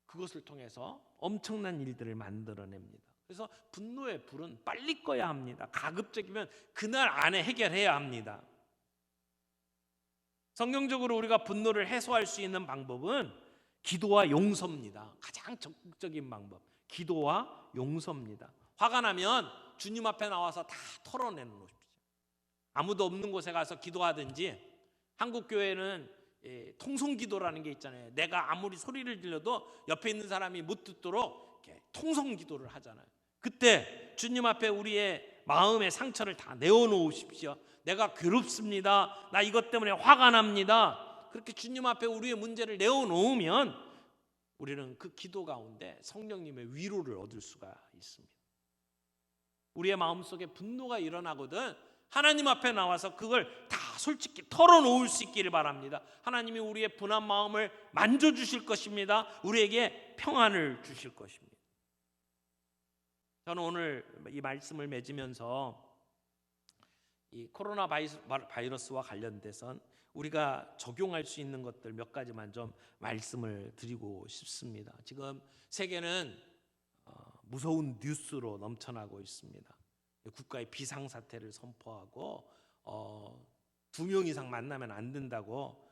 그것을 통해서 엄청난 일들을 만들어냅니다. 그래서 분노의 불은 빨리 꺼야 합니다. 가급적이면 그날 안에 해결해야 합니다. 성경적으로 우리가 분노를 해소할 수 있는 방법은 기도와 용서입니다. 가장 적극적인 방법, 기도와 용서입니다. 화가 나면 주님 앞에 나와서 다 털어내놓으십시오. 아무도 없는 곳에 가서 기도하든지, 한국 교회는 통성기도라는 게 있잖아요. 내가 아무리 소리를 질러도 옆에 있는 사람이 못 듣도록 이렇게 통성기도를 하잖아요. 그때 주님 앞에 우리의 마음의 상처를 다 내어놓으십시오. 내가 괴롭습니다. 나 이것 때문에 화가 납니다. 그렇게 주님 앞에 우리의 문제를 내어놓으면 우리는 그 기도 가운데 성령님의 위로를 얻을 수가 있습니다. 우리의 마음속에 분노가 일어나거든 하나님 앞에 나와서 그걸 다 솔직히 털어놓을 수 있기를 바랍니다. 하나님이 우리의 분한 마음을 만져주실 것입니다. 우리에게 평안을 주실 것입니다. 저는 오늘 이 말씀을 맺으면서 이 코로나 바이러스와 관련돼서 우리가 적용할 수 있는 것들 몇 가지만 좀 말씀을 드리고 싶습니다. 지금 세계는 무서운 뉴스로 넘쳐나고 있습니다. 국가의 비상사태를 선포하고 2명 이상 만나면 안 된다고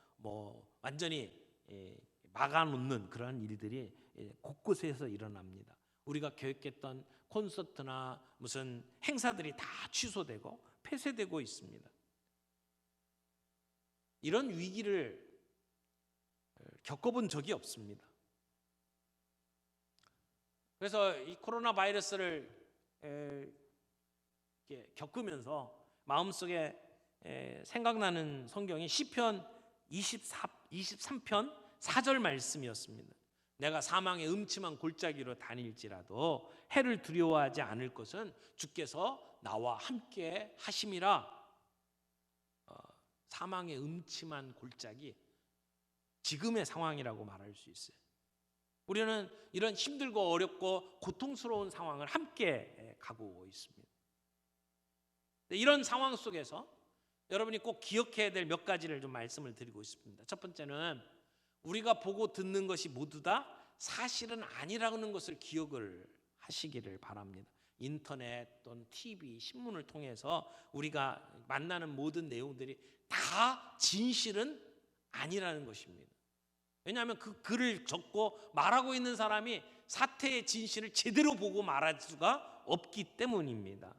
완전히 막아놓는 그런 일들이 곳곳에서 일어납니다. 우리가 계획했던 콘서트나 무슨 행사들이 다 취소되고 폐쇄되고 있습니다. 이런 위기를 겪어본 적이 없습니다. 그래서 이 코로나 바이러스를 겪으면서 마음속에 생각나는 성경이 시편 23편 4절 말씀이었습니다. 내가 사망의 음침한 골짜기로 다닐지라도 해를 두려워하지 않을 것은 주께서 나와 함께 하심이라. 사망의 음침한 골짜기, 지금의 상황이라고 말할 수 있어요. 우리는 이런 힘들고 어렵고 고통스러운 상황을 함께 가고 있습니다. 이런 상황 속에서 여러분이 꼭 기억해야 될 몇 가지를 좀 말씀을 드리고 있습니다. 첫 번째는 우리가 보고 듣는 것이 모두 다 사실은 아니라는 것을 기억을 하시기를 바랍니다. 인터넷 또는 TV, 신문을 통해서 우리가 만나는 모든 내용들이 다 진실은 아니라는 것입니다. 왜냐하면 그 글을 적고 말하고 있는 사람이 사태의 진실을 제대로 보고 말할 수가 없기 때문입니다.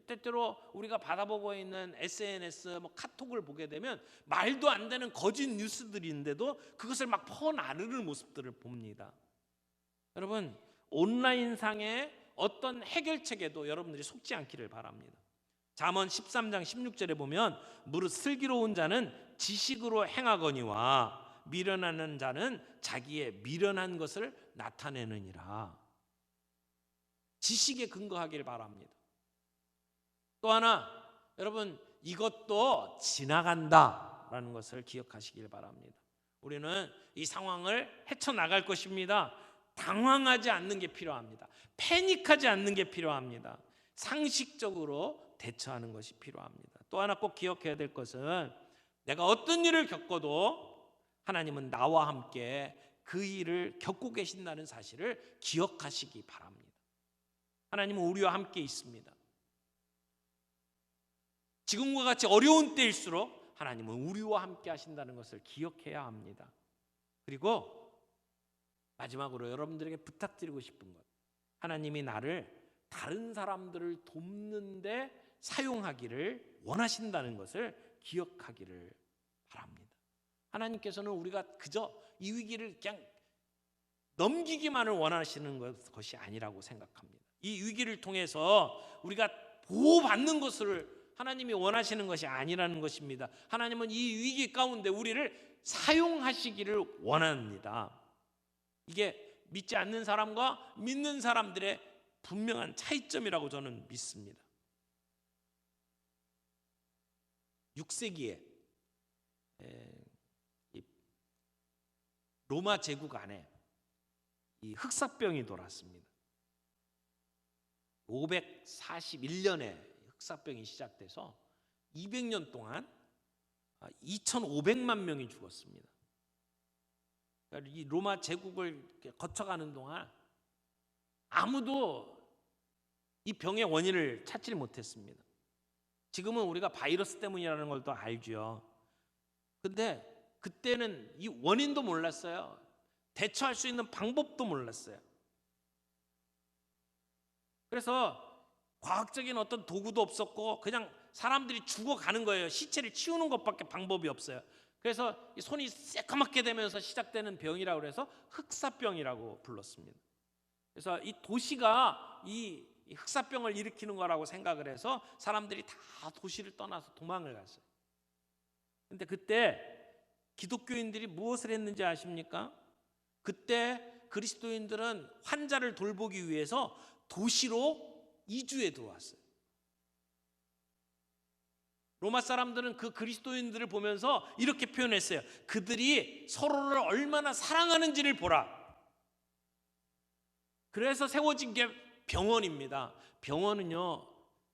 때때로 우리가 받아보고 있는 SNS, 카톡을 보게 되면 말도 안 되는 거짓 뉴스들인데도 그것을 막 퍼나르는 모습들을 봅니다. 여러분, 온라인상의 어떤 해결책에도 여러분들이 속지 않기를 바랍니다. 잠언 13장 16절에 보면 무릇 슬기로운 자는 지식으로 행하거니와 미련하는 자는 자기의 미련한 것을 나타내느니라. 지식에 근거하기를 바랍니다. 또 하나, 여러분, 이것도 지나간다라는 것을 기억하시길 바랍니다. 우리는 이 상황을 헤쳐나갈 것입니다. 당황하지 않는 게 필요합니다. 패닉하지 않는 게 필요합니다. 상식적으로 대처하는 것이 필요합니다. 또 하나 꼭 기억해야 될 것은 내가 어떤 일을 겪어도 하나님은 나와 함께 그 일을 겪고 계신다는 사실을 기억하시기 바랍니다. 하나님은 우리와 함께 있습니다. 지금과 같이 어려운 때일수록 하나님은 우리와 함께 하신다는 것을 기억해야 합니다. 그리고 마지막으로 여러분들에게 부탁드리고 싶은 것, 하나님이 나를 다른 사람들을 돕는데 사용하기를 원하신다는 것을 기억하기를 바랍니다. 하나님께서는 우리가 그저 이 위기를 그냥 넘기기만을 원하시는 것이 아니라고 생각합니다. 이 위기를 통해서 우리가 보호받는 것을 하나님이 원하시는 것이 아니라는 것입니다. 하나님은 이 위기 가운데 우리를 사용하시기를 원합니다. 이게 믿지 않는 사람과 믿는 사람들의 분명한 차이점이라고 저는 믿습니다. 6세기에 로마 제국 안에 이 흑사병이 돌았습니다. 541년에 흑사병이 시작돼서 200년 동안 2,500만 명이 죽었습니다. 이 로마 제국을 거쳐가는 동안 아무도 이 병의 원인을 찾지 못했습니다. 지금은 우리가 바이러스 때문이라는 걸 또 알죠. 근데 그때는 이 원인도 몰랐어요. 대처할 수 있는 방법도 몰랐어요. 그래서 과학적인 어떤 도구도 없었고 그냥 사람들이 죽어가는 거예요. 시체를 치우는 것밖에 방법이 없어요. 그래서 손이 새까맣게 되면서 시작되는 병이라고 해서 흑사병이라고 불렀습니다. 그래서 이 도시가 이 흑사병을 일으키는 거라고 생각을 해서 사람들이 다 도시를 떠나서 도망을 갔어요. 근데 그때 기독교인들이 무엇을 했는지 아십니까? 그때 그리스도인들은 환자를 돌보기 위해서 도시로 이주해 들어왔어요. 로마 사람들은 그 그리스도인들을 보면서 이렇게 표현했어요. 그들이 서로를 얼마나 사랑하는지를 보라. 그래서 세워진 게 병원입니다. 병원은요,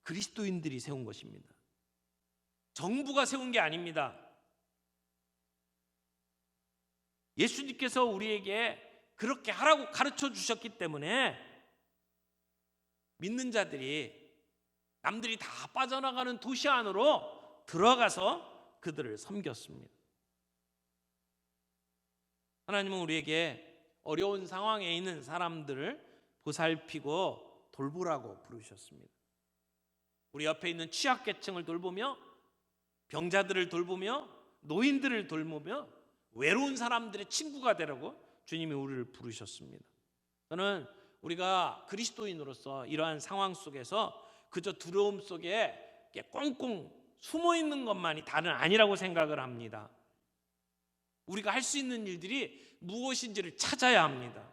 그리스도인들이 세운 것입니다. 정부가 세운 게 아닙니다. 예수님께서 우리에게 그렇게 하라고 가르쳐 주셨기 때문에 믿는 자들이 남들이 다 빠져나가는 도시 안으로 들어가서 그들을 섬겼습니다. 하나님은 우리에게 어려운 상황에 있는 사람들을 보살피고 돌보라고 부르셨습니다. 우리 옆에 있는 취약계층을 돌보며 병자들을 돌보며 노인들을 돌보며 외로운 사람들의 친구가 되라고 주님이 우리를 부르셨습니다. 저는 우리가 그리스도인으로서 이러한 상황 속에서 그저 두려움 속에 꽁꽁 숨어 있는 것만이 다는 아니라고 생각을 합니다. 우리가 할 수 있는 일들이 무엇인지를 찾아야 합니다.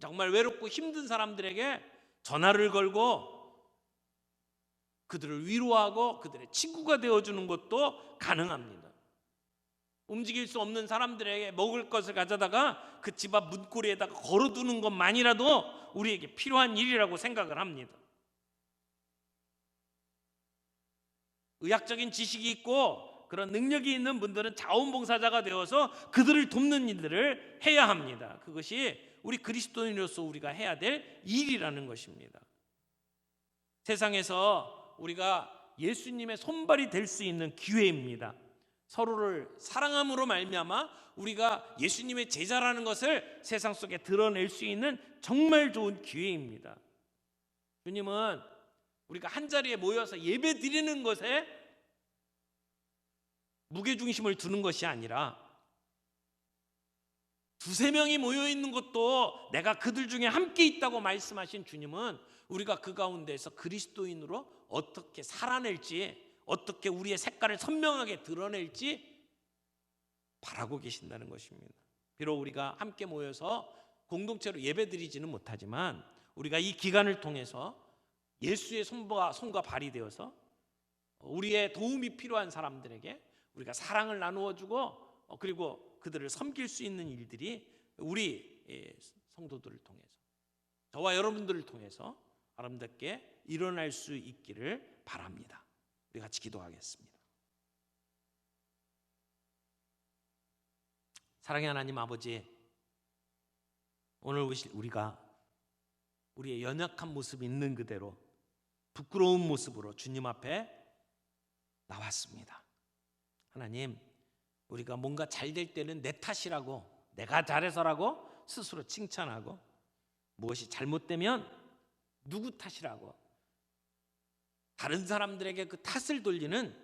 정말 외롭고 힘든 사람들에게 전화를 걸고 그들을 위로하고 그들의 친구가 되어주는 것도 가능합니다. 움직일 수 없는 사람들에게 먹을 것을 가져다가 그 집 앞 문고리에다가 걸어두는 것만이라도 우리에게 필요한 일이라고 생각을 합니다. 의학적인 지식이 있고 그런 능력이 있는 분들은 자원봉사자가 되어서 그들을 돕는 일들을 해야 합니다. 그것이 우리 그리스도인으로서 우리가 해야 될 일이라는 것입니다. 세상에서 우리가 예수님의 손발이 될 수 있는 기회입니다. 서로를 사랑함으로 말미암아 우리가 예수님의 제자라는 것을 세상 속에 드러낼 수 있는 정말 좋은 기회입니다. 주님은 우리가 한자리에 모여서 예배 드리는 것에 무게중심을 두는 것이 아니라 두세 명이 모여 있는 것도 내가 그들 중에 함께 있다고 말씀하신 주님은 우리가 그 가운데서 그리스도인으로 어떻게 살아낼지, 어떻게 우리의 색깔을 선명하게 드러낼지 바라고 계신다는 것입니다. 비록 우리가 함께 모여서 공동체로 예배드리지는 못하지만 우리가 이 기간을 통해서 예수의 손과 발이 되어서 우리의 도움이 필요한 사람들에게 우리가 사랑을 나누어주고 그리고 그들을 섬길 수 있는 일들이 우리 성도들을 통해서, 저와 여러분들을 통해서 아름답게 일어날 수 있기를 바랍니다. 우리 같이 기도하겠습니다. 사랑의 하나님 아버지, 오늘 우리가 우리의 연약한 모습이 있는 그대로 부끄러운 모습으로 주님 앞에 나왔습니다. 하나님, 우리가 뭔가 잘 될 때는 내 탓이라고, 내가 잘해서라고 스스로 칭찬하고, 무엇이 잘못되면 누구 탓이라고 다른 사람들에게 그 탓을 돌리는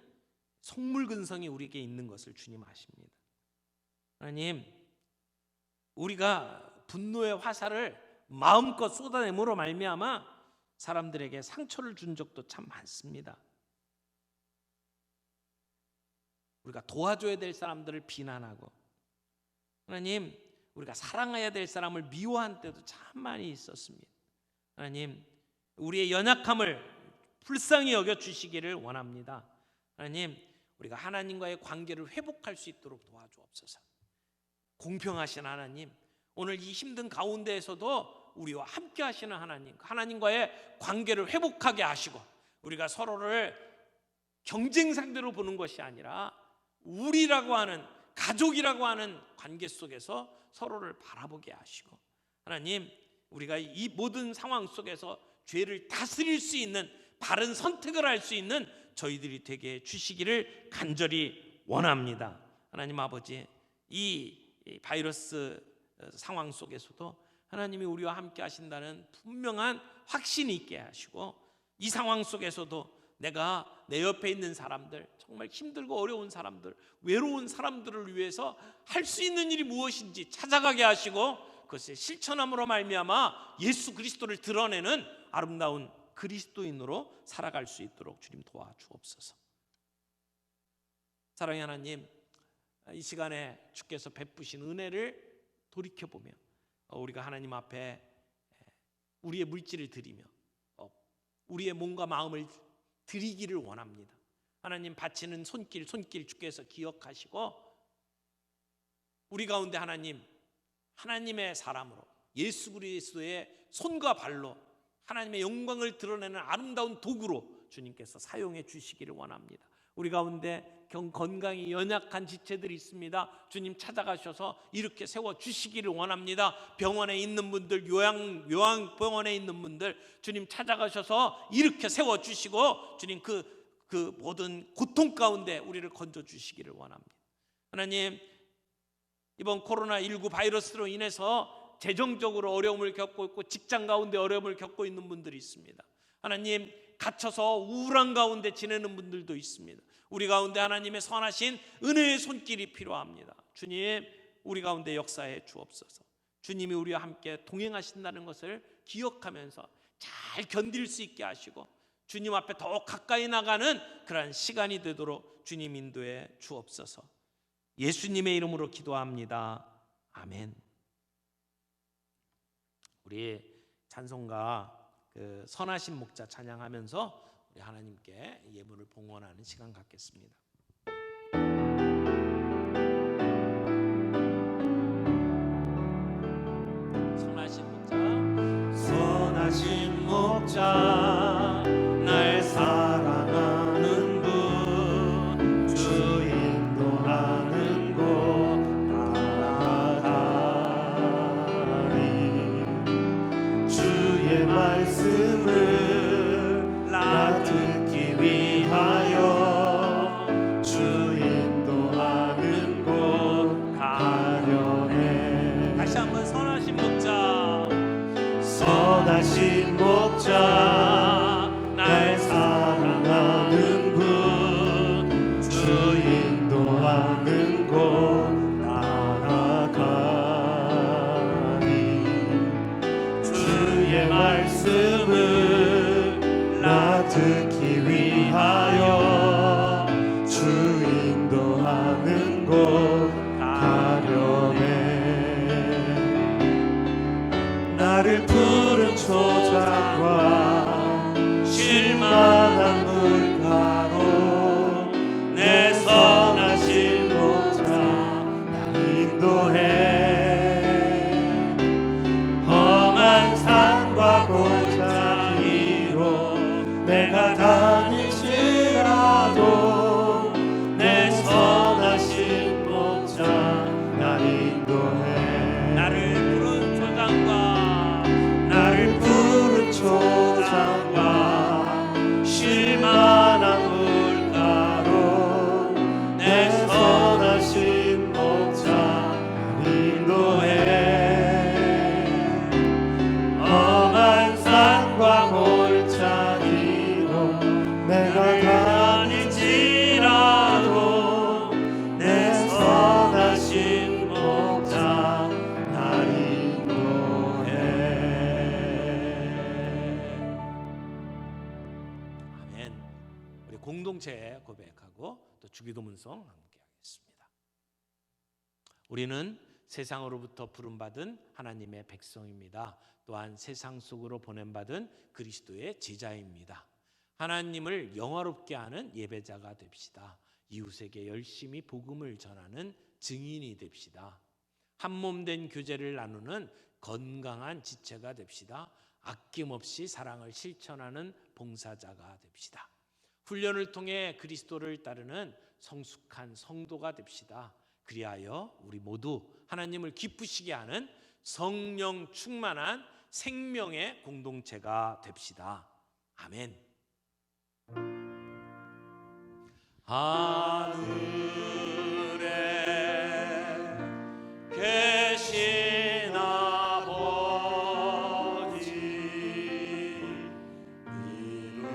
속물근성이 우리에게 있는 것을 주님 아십니다. 하나님, 우리가 분노의 화살을 마음껏 쏟아내므로 말미암아 사람들에게 상처를 준 적도 참 많습니다. 우리가 도와줘야 될 사람들을 비난하고, 하나님, 우리가 사랑해야 될 사람을 미워한 때도 참 많이 있었습니다. 하나님, 우리의 연약함을 불쌍히 여겨주시기를 원합니다. 하나님, 우리가 하나님과의 관계를 회복할 수 있도록 도와주옵소서. 공평하신 하나님, 오늘 이 힘든 가운데에서도 우리와 함께 하시는 하나님, 하나님과의 관계를 회복하게 하시고, 우리가 서로를 경쟁 상대로 보는 것이 아니라 우리라고 하는, 가족이라고 하는 관계 속에서 서로를 바라보게 하시고, 하나님, 우리가 이 모든 상황 속에서 죄를 다스릴 수 있는 바른 선택을 할 수 있는 저희들이 되게 주시기를 간절히 원합니다. 하나님 아버지, 이 바이러스 상황 속에서도 하나님이 우리와 함께 하신다는 분명한 확신이 있게 하시고, 이 상황 속에서도 내가 내 옆에 있는 사람들, 정말 힘들고 어려운 사람들, 외로운 사람들을 위해서 할 수 있는 일이 무엇인지 찾아가게 하시고, 그것을 실천함으로 말미암아 예수 그리스도를 드러내는 아름다운 그리스도인으로 살아갈 수 있도록 주님 도와주옵소서. 사랑의 하나님, 이 시간에 주께서 베푸신 은혜를 돌이켜보며 우리가 하나님 앞에 우리의 물질을 드리며 우리의 몸과 마음을 드리기를 원합니다. 하나님, 바치는 손길 주께서 기억하시고, 우리 가운데 하나님, 하나님의 사람으로 예수 그리스도의 손과 발로 하나님의 영광을 드러내는 아름다운 도구로 주님께서 사용해 주시기를 원합니다. 우리 가운데 건강이 연약한 지체들이 있습니다. 주님 찾아가셔서 이렇게 세워주시기를 원합니다. 병원에 있는 분들, 요양병원에 있는 분들 주님 찾아가셔서 이렇게 세워주시고, 주님 그 모든 고통 가운데 우리를 건져주시기를 원합니다. 하나님, 이번 코로나19 바이러스로 인해서 재정적으로 어려움을 겪고 있고 직장 가운데 어려움을 겪고 있는 분들이 있습니다. 하나님, 갇혀서 우울한 가운데 지내는 분들도 있습니다. 우리 가운데 하나님의 선하신 은혜의 손길이 필요합니다. 주님, 우리 가운데 역사해 주옵소서. 주님이 우리와 함께 동행하신다는 것을 기억하면서 잘 견딜 수 있게 하시고, 주님 앞에 더 가까이 나가는 그러한 시간이 되도록 주님 인도해 주옵소서. 예수님의 이름으로 기도합니다. 아멘. 우리 찬송가 선하신 목자 찬양하면서 우리 하나님께 예물을 봉헌하는 시간 갖겠습니다. 선하신 목자 날 사랑하는 분 주 인도하는 곳 따라가리 주의 말씀을 나 듣기 위하여 주 인도하는 곳 가려네. 다시 한번 선하신 목자 선하신 목자 날 사랑하는 분 주 인도하는 곳 따라가리 주의 말씀을 나 듣기 위하여 주 인도하는 곳 가려네. 나를 푸른 초장과 쉴만한 물가로 내 선하신 목자 나 인도해. 험한 산과 골짜기로 내가 다닐지라도 내 선하신 목자 나 인도해. 나를 푸른 초장과 쉴만한 물가로 내 선하신 목자 나 인도해. 험한 산과 골짜기로 내가 다닐지라도 내 선하신 목자 나 인도해. 아멘. 우리 공동체 고백하고 또 주기도문송 함께 하겠습니다. 우리는 세상으로부터 부름받은 하나님의 백성입니다. 또한 세상 속으로 보냄받은 그리스도의 제자입니다. 하나님을 영화롭게 하는 예배자가 됩시다. 이웃에게 열심히 복음을 전하는 증인이 됩시다. 한몸된 교제를 나누는 건강한 지체가 됩시다. 아낌없이 사랑을 실천하는 봉사자가 됩시다. 훈련을 통해 그리스도를 따르는 성숙한 성도가 됩시다. 그리하여 우리 모두 하나님을 기쁘시게 하는 성령 충만한 생명의 공동체가 됩시다. 아멘. 하늘에 계신 아버지 이름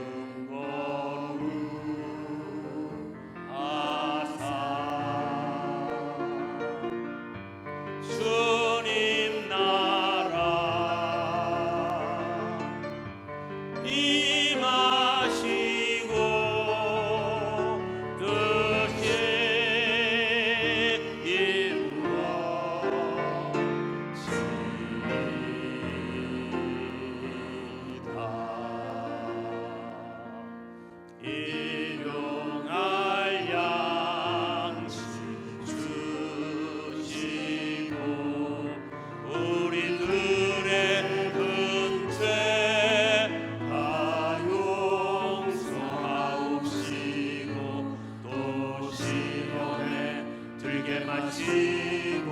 거룩하사 주님 나라 임하시고 뜻이 이루어지이다. 일용할 양식 주시고 우리들의 근죄 다 용서하옵시고 또 시험에 들게 마시고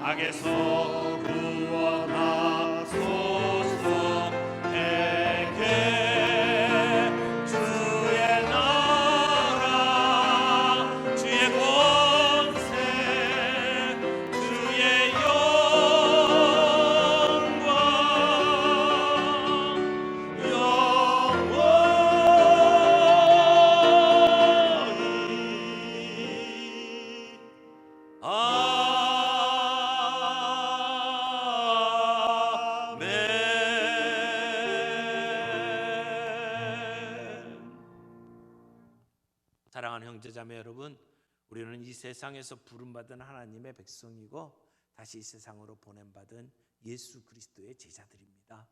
악에서 구원하소서. 에게 주의 나라 주의 권세 주의 영광 영원히 아멘. 사랑하는 형제자매 여러분, 우리는 이 세상에서 부름받은 하나님의 백성이고 다시 이 세상으로 보냄받은 예수 그리스도의 제자들입니다.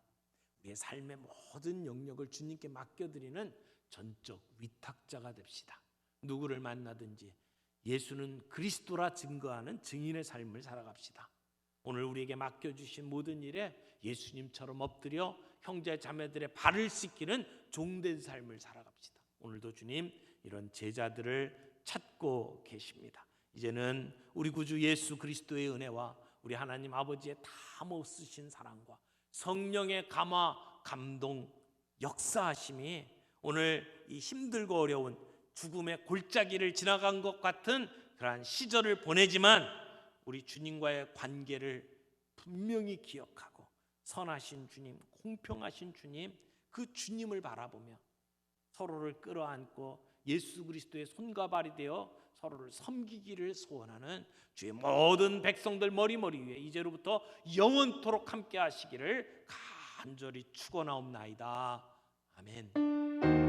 우리의 삶의 모든 영역을 주님께 맡겨드리는 전적 위탁자가 됩시다. 누구를 만나든지 예수는 그리스도라 증거하는 증인의 삶을 살아갑시다. 오늘 우리에게 맡겨주신 모든 일에 예수님처럼 엎드려 형제 자매들의 발을 씻기는 종된 삶을 살아갑시다. 오늘도 주님 이런 제자들을 찾고 계십니다. 이제는 우리 구주 예수 그리스도의 은혜와 우리 하나님 아버지의 다 못 쓰신 사랑과 성령의 감화, 감동, 역사하심이 오늘 이 힘들고 어려운 죽음의 골짜기를 지나간 것 같은 그러한 시절을 보내지만 우리 주님과의 관계를 분명히 기억하고 선하신 주님, 공평하신 주님, 그 주님을 바라보며 서로를 끌어안고 예수 그리스도의 손과 발이 되어 서로를 섬기기를 소원하는 주의 모든 백성들 머리머리 위에 이제로부터 영원토록 함께 하시기를 간절히 축원하옵나이다. 아멘.